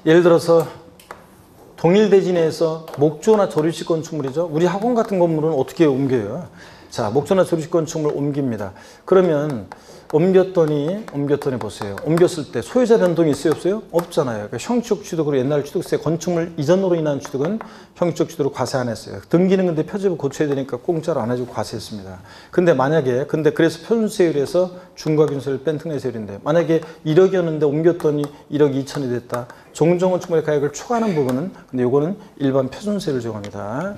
예를 들어서 동일대진에서 목조나 조립식 건축물이죠. 우리 학원 같은 건물은 어떻게 옮겨요? 자, 목조나 조립식 건축물 옮깁니다. 그러면 옮겼더니 보세요. 옮겼을 때 소유자 변동이 있어요, 없어요? 없잖아요. 그러니까 형식 취득으로 옛날 취득세 건축물 이전으로 인한 취득은 형식 취득으로 과세 안 했어요. 등기는 근데 표제부 고쳐야 되니까 공짜로 안 해주고 과세했습니다. 근데 만약에 그래서 표준세율에서 중과균세를 뺀 특례세율인데 만약에 1억이었는데 옮겼더니 1억 2천이 됐다. 종전건축물의 가액을 초과하는 부분은 근데 요거는 일반 표준세율을 적용합니다.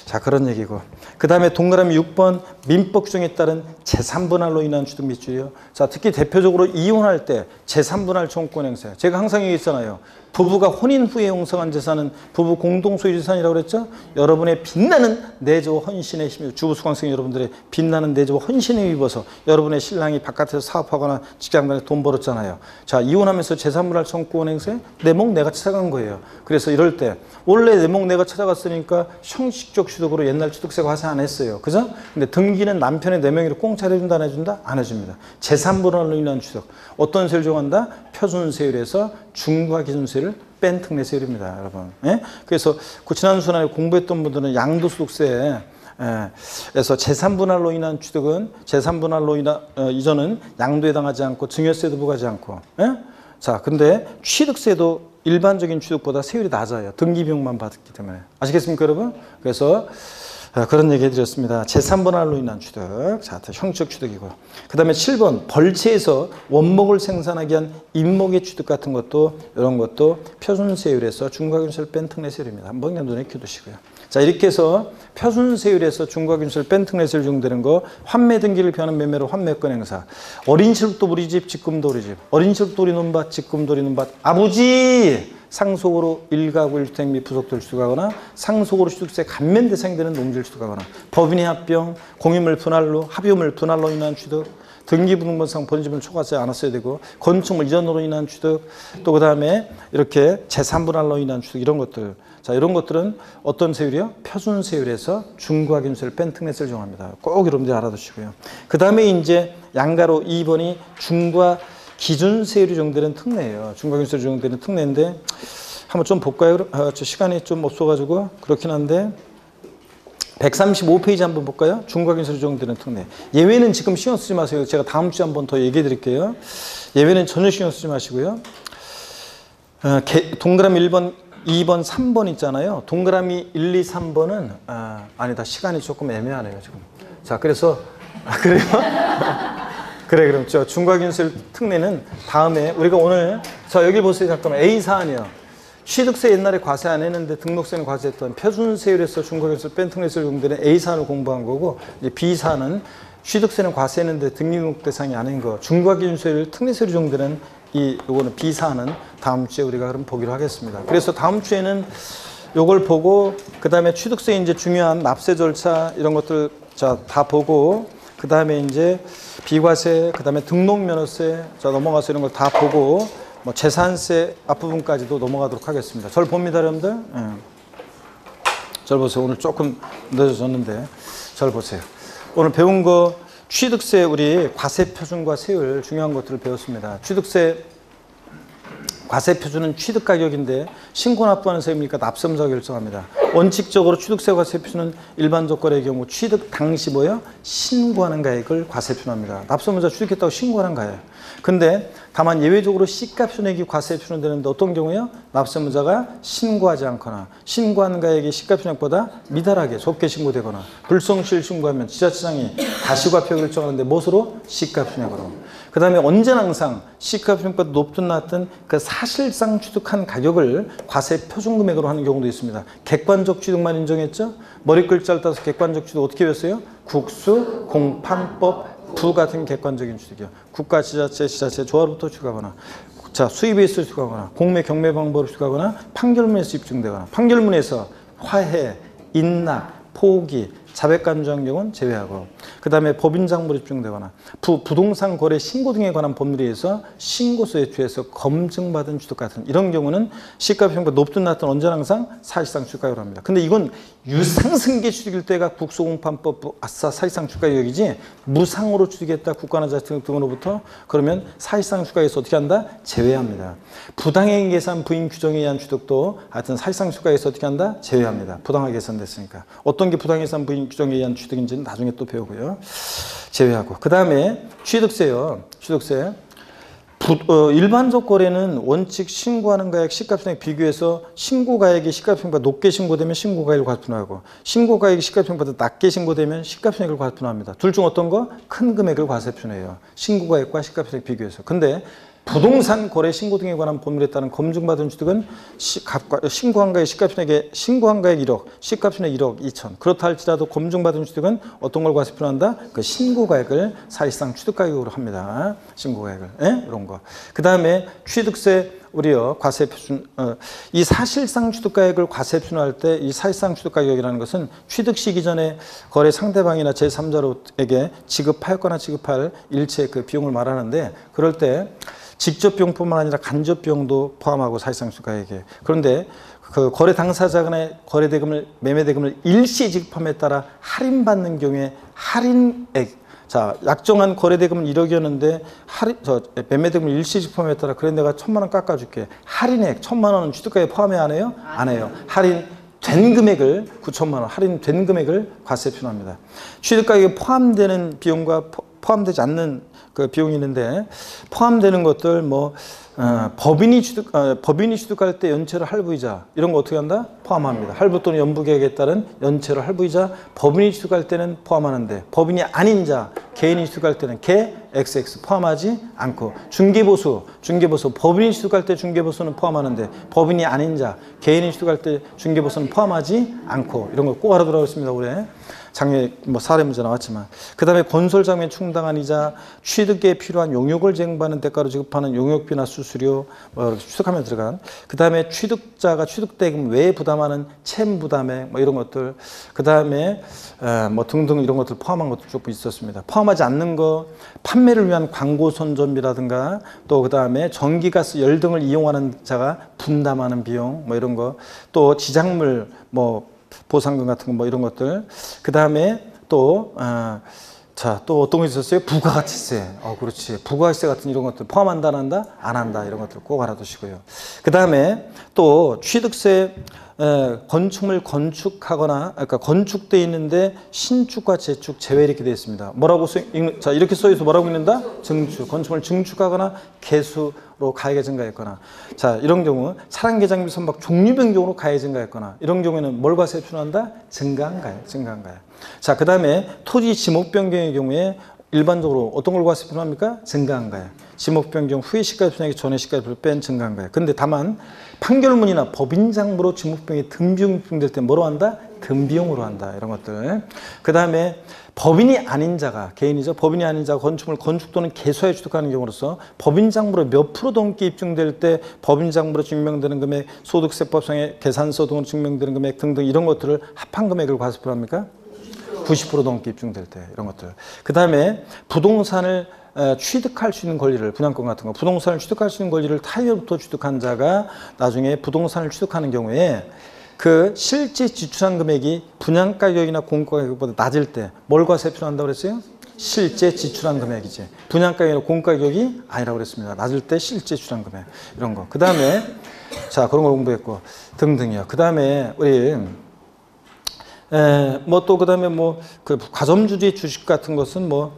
자, 그런 얘기고. 그 다음에 동그라미 6번 민법 규정에 따른 제3분할로 인한 취득 밑줄이요. 자, 특히 대표적으로 이혼할 때 제3분할 청구권 행사. 제가 항상 얘기했잖아요. 부부가 혼인 후에 형성한 재산은 부부 공동소유 재산이라고 그랬죠? 여러분의 빛나는 내조와 헌신의 힘이 주부수강생 여러분들의 빛나는 내조와 헌신에 입어서 여러분의 신랑이 바깥에서 사업하거나 직장 다녀서 돈 벌었잖아요. 자, 이혼하면서 제3분할 청구권 행사에 내 목 내가 찾아간 거예요. 그래서 이럴 때 원래 내 목 내가 찾아갔으니까 형식적 취득으로 옛날 취득세 과세 안 했어요. 그죠? 근데 등기는 남편의 내 명의로 공짜로 해준다 안 해준다? 안 해줍니다. 제3분할로 인한 취득. 어떤 세율 정한다? 표준세율에서 중과기준세율을 뺀 특례세율입니다, 여러분. 예? 그래서 지난 시간에 공부했던 분들은 양도소득세에서 제3분할로 인한 취득은 제3분할로 인한 이전은 양도에 해당하지 않고 증여세도 부과하지 않고. 예? 자, 근데 취득세도 일반적인 취득보다 세율이 낮아요. 등기비용만 받기 때문에. 아시겠습니까, 여러분? 그래서 그런 얘기 해드렸습니다. 제3분할로 인한 취득. 자, 형식 취득이고요. 그 다음에 7번 벌채에서 원목을 생산하기 위한 임목의 취득 같은 것도 이런 것도 표준세율에서 중과균세를 뺀 특례세율입니다. 한번 눈에 켜두시고요. 자, 이렇게 해서 표준세율에서 중과균세를 뺀 특례세율 적용되는 거 환매 등기를 피하는 매매로 환매권 행사. 어린 시부터 우리 집, 직금도 우리 집. 어린 시부터 우리 논밭, 직금도 우리 논밭. 아버지! 상속으로 1가구 1주택 및 부속도를 취득하거나 상속으로 취득세 감면 대상이 되는 농지를 취득하거나 법인의 합병, 공유물 분할로, 합유물 분할로 인한 취득, 등기부등본상 본인집을 초과하지 않았어야 되고 건축물 이전으로 인한 취득, 또 그 다음에 이렇게 제3분할로 인한 취득 이런 것들. 자, 이런 것들은 어떤 세율이요? 표준세율에서 중과균세를 뺀 특례세를 적용합니다. 꼭 여러분들이 알아두시고요. 그 다음에 이제 양가로 2번이 중과 기준세율이 적용되는 특례예요. 중과균세율이 적용되는 특례인데 한번 좀 볼까요? 저 시간이 좀 없어가지고 그렇긴 한데 135페이지 한번 볼까요? 중과균세율이 적용되는 특례. 예외는 지금 신경 쓰지 마세요. 제가 다음 주에 한번 더 얘기해 드릴게요. 예외는 전혀 신경 쓰지 마시고요. 동그라미 1번, 2번, 3번 있잖아요. 동그라미 1, 2, 3번은 아니다. 시간이 조금 애매하네요. 지금. 자, 그래서 그래요? 그래, 그럼 저 중과균세율 특례는 다음에 우리가 오늘 여기 보세요. 잠깐만. A 사안이요. 취득세 옛날에 과세 안 했는데 등록세는 과세했던 표준세율에서 중과균세를 뺀 특례세율 적용되는 A사안을 공부한 거고 이제 B사안은 취득세는 과세했는데 등록 대상이 아닌 거 중과기준세율 특례세율이 적용되는 요거는 B사안은 다음 주에 우리가 그럼 보기로 하겠습니다. 그래서 다음 주에는 요걸 보고 그 다음에 취득세 이제 중요한 납세 절차 이런 것들 다 보고 그 다음에 이제 비과세, 그 다음에 등록면허세, 넘어가서 이런 걸 다 보고, 뭐 재산세 앞부분까지도 넘어가도록 하겠습니다. 절 봅니다, 여러분들? 예. 절 보세요. 오늘 조금 늦어졌는데, 절 보세요. 오늘 배운 거 취득세 우리 과세 표준과 세율 중요한 것들을 배웠습니다. 취득세 과세 표준은 취득 가격인데 신고 납부하는 세입니까? 납세무자가 결정합니다. 원칙적으로 취득세 과세 표준은 일반적 거래의 경우 취득 당시 뭐예요? 신고하는 가액을 과세 표준합니다. 납세무자 취득했다고 신고하는 가액. 근데 다만 예외적으로 시가 표준액이 과세 표준되는데 어떤 경우에요? 납세무자가 신고하지 않거나 신고하는 가액이 시가 표준액보다 미달하게 좁게 신고되거나 불성실 신고하면 지자체장이 다시과표 결정하는데 무엇으로? 시가 표준액으로. 그 다음에 언제나 항상 시가 표준액보다 높든 낮든 그 사실상 취득한 가격을 과세 표준금액으로 하는 경우도 있습니다. 객관적 취득만 인정했죠? 머리 글자를 따서 객관적 취득 어떻게 배웠어요? 국수, 공판법, 부 같은 객관적인 취득이요. 국가, 지자체, 조합부터 취득하거나 수입에 있어 취득하거나 공매, 경매 방법으로 취득하거나 판결문에서 입증되거나 판결문에서 화해, 인납, 포기, 자백간주한 경우는 제외하고 그 다음에 법인장부로 입증되거나 부동산 거래 신고 등에 관한 법률에 의해서 신고서에 취해서 검증받은 취득 같은 이런 경우는 시가 표준보다 높든 낮든 언제나 항상 사실상 취득가격으로 합니다. 근데 이건 유상승계 취득일 때가 국소공판법 아싸 사실상 주가개혁이지 무상으로 취득했다 국가나자 등으로부터 그러면 사실상 주가에서 어떻게 한다? 제외합니다. 부당행 계산 부인 규정에 의한 취득도 하여튼 사실상 주가에서 어떻게 한다? 제외합니다. 부당하게 계산됐으니까. 어떤 게 부당행 계산 부인 규정에 의한 취득인지는 나중에 또 배우고요. 제외하고. 그 다음에 취득세요. 취득세. 일반적 거래는 원칙 신고하는 가액 시가평액 비교해서 신고가액이 시가평액보다 높게 신고되면 신고가액을 과세표하고 신고가액이 시가평액보다 낮게 신고되면 시가평액을 과세표합니다. 둘 중 어떤 거? 큰 금액을 과세표해요. 신고가액과 시가평액 비교해서. 근데 부동산 거래 신고 등에 관한 법률에 따른 검증받은 취득은 신고한 가액 시가평액에 신고한 가액 1억, 시가평액 1억 2천. 그렇다 할지라도 검증받은 취득은 어떤 걸 과세표한다? 그 신고가액을 사실상 취득가격으로 합니다. 신고가액을. 예? 이런 거. 그 다음에 취득세 우리요 과세 표준 이 사실상 취득가액을 과세 표준할 때 이 사실상 취득가격이라는 것은 취득 시기 전에 거래 상대방이나 제3자로에게 지급하였거나 지급할 일체 그 비용을 말하는데 그럴 때 직접 비용뿐만 아니라 간접 비용도 포함하고 사실상 취득가액에 그런데 그 거래 당사자 간의 거래 대금을 매매 대금을 일시 지급함에 따라 할인받는 경우에 할인액 자, 약정한 거래대금은 1억이었는데 매매대금을 일시 지급함에 따라 그래 내가 1,000만 원 깎아줄게. 할인액 1,000만 원은 취득가에 포함해 안 해요? 안 해요. 할인된 금액을 9,000만 원 할인된 금액을 과세 표준합니다. 취득가격에 포함되는 비용과 포함되지 않는 그 비용이 있는데 포함되는 것들 뭐 법인이 취득할 때 연체료 할부이자 이런 거 어떻게 한다? 포함합니다. 할부 또는 연부계획에 따른 연체료 할부이자 법인이 취득할 때는 포함하는데 법인이 아닌 자 개인이 취득할 때는 개 XX 포함하지 않고 중개보수 법인이 취득할 때 중개보수는 포함하는데 법인이 아닌 자 개인이 취득할 때 중개보수는 포함하지 않고 이런 거 꼭 알아두라고 했습니다. 올해 작년에 뭐 사례 문제 나왔지만 그 다음에 건설장에 충당한 이자 취득에 필요한 용역을 쟁반하는 대가로 지급하는 용역비나 수수료 뭐 취득하면 들어간 그 다음에 취득자가 취득대금 외에 부담하는 채무 부담액 뭐 이런 것들 그 다음에 뭐 등등 이런 것들 포함한 것도 조금 있었습니다. 포함하지 않는 거 판매를 위한 광고 선전비라든가 또 그 다음에 전기가스 열 등을 이용하는 자가 분담하는 비용 뭐 이런 거 또 지작물 뭐 보상금 같은 거 뭐 이런 것들 그 다음에 또 또 어떤 거 있었어요? 부가가치세. 그렇지. 부가가치세 같은 이런 것들 포함한다, 안 한다? 안 한다. 이런 것들 꼭 알아두시고요. 그 다음에 또 취득세 건축물 건축하거나 그러니까 건축돼 있는데 신축과 재축 제외 이렇게 되어 있습니다. 뭐라고 자 이렇게 써 있어 뭐라고 읽는다? 증축. 건축물 증축하거나 개수로 가액이 증가했거나 자 이런 경우 차량 개장비 선박 종류 변경으로 가액이 증가했거나 이런 경우에는 뭘 과세 표준한다? 증가한 가액. 자 그 다음에 토지 지목 변경의 경우에 일반적으로 어떤 걸 과세 표준합니까? 증가한 가액. 지목 변경 후에 시가세 표준하기 전에 시가세를 뺀 증가한 가액. 근데 다만 판결문이나 법인장부로 지목 변경이 등비용이 집행될 때 뭐로 한다? 등비용으로 한다. 이런 것들. 그 다음에 법인이 아닌 자가 개인이죠. 법인이 아닌 자가 건축물 건축 또는 개소에 취득하는 경우로서 법인장부로 몇 프로 넘게 입증될 때 법인장부로 증명되는 금액, 소득세법상의 계산서 등으로 증명되는 금액 등등 이런 것들을 합한 금액을 과세 표준합니까? 90% 넘게 입증될 때 이런 것들. 그 다음에 부동산을 취득할 수 있는 권리를 분양권 같은 거 부동산을 취득할 수 있는 권리를 타인으로부터 취득한 자가 나중에 부동산을 취득하는 경우에 그 실제 지출한 금액이 분양가격이나 공가격보다 낮을 때 뭘 과세 표준한다고 그랬어요? 실제 지출한 금액이지 분양가격이나 공가격이 아니라고 그랬습니다. 낮을 때 실제 지출한 금액 이런 거. 그 다음에 자 그런 걸 공부했고 등등이요. 그 다음에 우리 뭐 또 그다음에 뭐 그 가점주주의 주식 같은 것은 뭐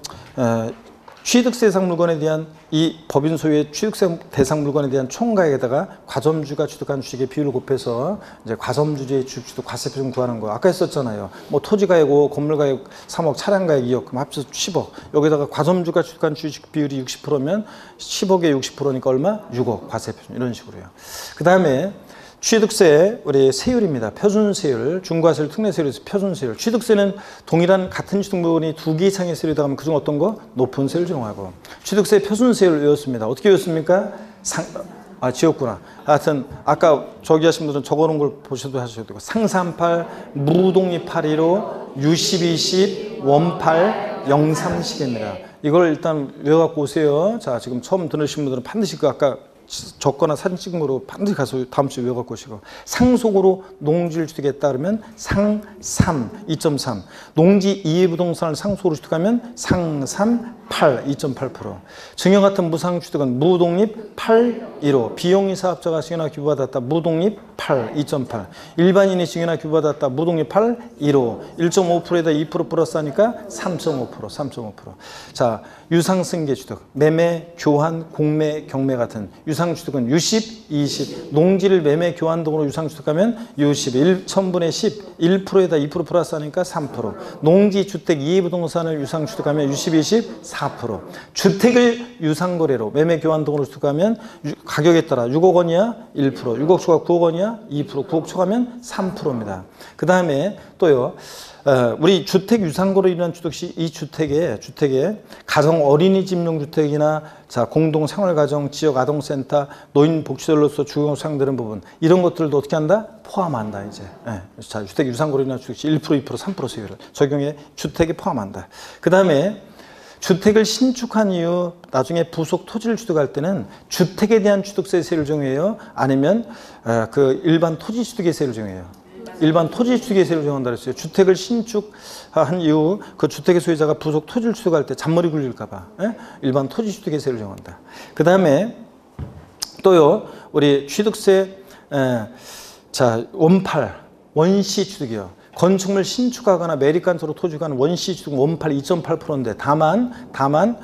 취득세 대상 물건에 대한 이 법인 소유의 취득세 대상 물건에 대한 총가액에다가 가점주가 취득한 주식의 비율을 곱해서 이제 가점주주의 주식 취득 과세 표준 구하는 거 아까 했었잖아요. 뭐 토지 가액 5억, 건물 가액 3억, 차량 가액 2억 그럼 합쳐서 10억. 여기다가 가점주가 취득한 주식 비율이 60%면 10억에 60%니까 얼마? 6억 과세 표준 이런 식으로요. 그 다음에 취득세 우리 세율입니다. 표준세율, 중과세율, 특례세율에서 표준세율. 취득세는 동일한 같은 취득물건이 2개 이상의 세율이다 하면 그중 어떤 거? 높은 세율 적용하고. 취득세 표준세율을 외웠습니다. 어떻게 외웠습니까? 지웠구나. 하여튼 아까 저기 하신 분들은 적어놓은 걸 보셔도 하셔도 되고 상삼팔, 무동이 815, U1210, 원팔, 03시계입니다. 이걸 일단 외워갖고 오세요. 자 지금 처음 들으신 분들은 반드시 그 아까 적거나 사진 찍은 거로 반드시 가서 다음 주에 외워갖고 오시고. 상속으로 농지를 취득했다 그러면 상삼 2.3. 농지 이해부동산을 상속으로 취득하면 상삼 8 2.8%. 증여 같은 무상 취득은 무독립 8 1.5. 비용이 사업자가 증여나 기부받았다 무독립 8 2.8. 일반인이 증여나 기부받았다 무독립 8 1.5. 1.5%에다 2% 플러스 하니까 3.5%. 3.5%. 자, 유상승계 취득, 매매, 교환, 공매, 경매 같은 유상취득은 유십, 20. 농지를 매매, 교환 등으로 유상취득하면 유십, 1,000분의 10, 1%에다 2% 플러스 하니까 3%. 농지, 주택, 이해부동산을 유상취득하면 유십, 20, 4%. 주택을 유상거래로 매매, 교환 등으로 취득하면 가격에 따라 6억 원이야 1%, 6억 초과 9억 원이야 2%, 9억 초과면 3%입니다. 그 다음에 또요. 우리 주택 유상거래로 인한 취득 시 이 주택에 가정 어린이집용 주택이나 자 공동 생활가정, 지역 아동센터, 노인 복지들로서 주거 사용되는 부분 이런 것들도 어떻게 한다? 포함한다 이제. 자 주택 유상거래로 인한 취득 시 1%, 2%, 3% 세율을 적용해 주택에 포함한다. 그 다음에 주택을 신축한 이후 나중에 부속 토지를 취득할 때는 주택에 대한 취득세 세율을 정해요? 아니면 그 일반 토지 취득의 세율을 정해요? 일반 토지 취득의 세율을 정한다 그랬어요. 주택을 신축한 이후 그 주택의 소유자가 부속 토지를 취득할 때 잔머리 굴릴까 봐 일반 토지 취득의 세율을 정한다. 그 다음에 또요 우리 취득세 자 원팔 원시 취득이요. 건축물 신축하거나 매립간소로 토지가는 원시 취득은 원팔 2.8%인데 다만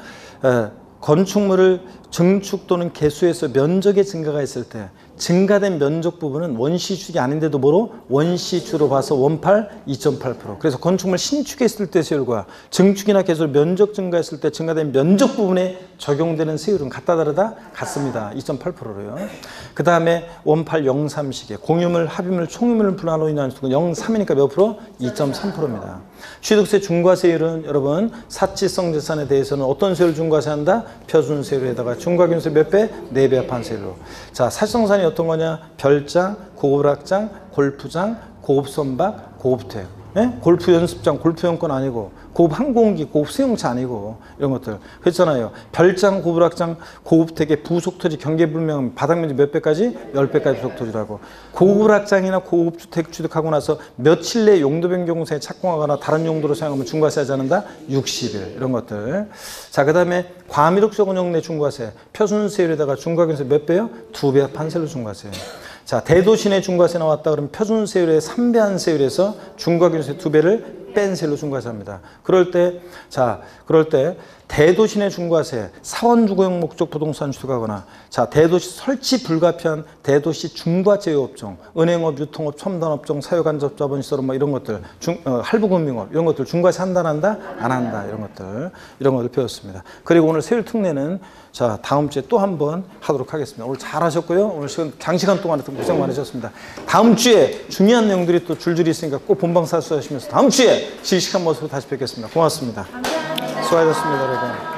건축물을 증축 또는 개수해서 면적의 증가가 있을 때 증가된 면적 부분은 원시축이 아닌데도 뭐로? 원시축으로 봐서 원팔 2.8%. 그래서 건축물 신축했을 때 세율과 증축이나 개수로 면적 증가했을 때 증가된 면적 부분에 적용되는 세율은 같다 다르다? 같습니다. 2.8%로요. 그 다음에 원팔 03시계 공유물, 합유물, 총유물 분할로 인한 수익은 03이니까 몇 프로? 2.3%입니다. 취득세 중과세율은 여러분 사치성 재산에 대해서는 어떤 세율을 중과세한다? 표준세율에다가 중과균세 몇 배? 4배 합한 세율로. 자, 사치성산이 어떤 거냐? 별장, 고급락장, 골프장, 고급선박, 고급택. 골프 연습장, 골프 연권 아니고 고급 항공기, 고급 수영차 아니고 이런 것들. 그렇잖아요. 별장, 고급락장, 고급택의 부속토지 경계불명 바닥면적 몇 배까지? 10배까지 부속토지라고. 고급락장이나 고급주택 취득하고 나서 며칠 내 용도 변경 사에 착공하거나 다른 용도로 사용하면 중과세하지 않는다? 60일 이런 것들. 자, 그 다음에 과미륵적 운영 내 중과세 표준세율에다가 중과균세 몇 배요? 2배 합한 세율로 중과세. 자, 대도시 내 중과세 나왔다 그러면 표준세율의 3배 한세율에서 중과균세 2배를 뺀 세율로 중과세합니다. 그럴 때 대도시 내 중과세, 사원주거용 목적 부동산 취득하거나 자 대도시 설치 불가피한 대도시 중과 제휴업종, 은행업, 유통업, 첨단업종, 사회간접자본시설 뭐 이런 것들, 할부금융업 이런 것들 중과세 한다 안 한다? 안 한다 이런 것들 배웠습니다. 그리고 오늘 세율 특례는 자 다음 주에 또 한 번 하도록 하겠습니다. 오늘 잘하셨고요. 오늘 장시간 동안 고생 많으셨습니다. 다음 주에 중요한 내용들이 또 줄줄이 있으니까 꼭 본방사수하시면서 다음 주에 지식한 모습으로 다시 뵙겠습니다. 고맙습니다. 수고하셨습니다, 여러분.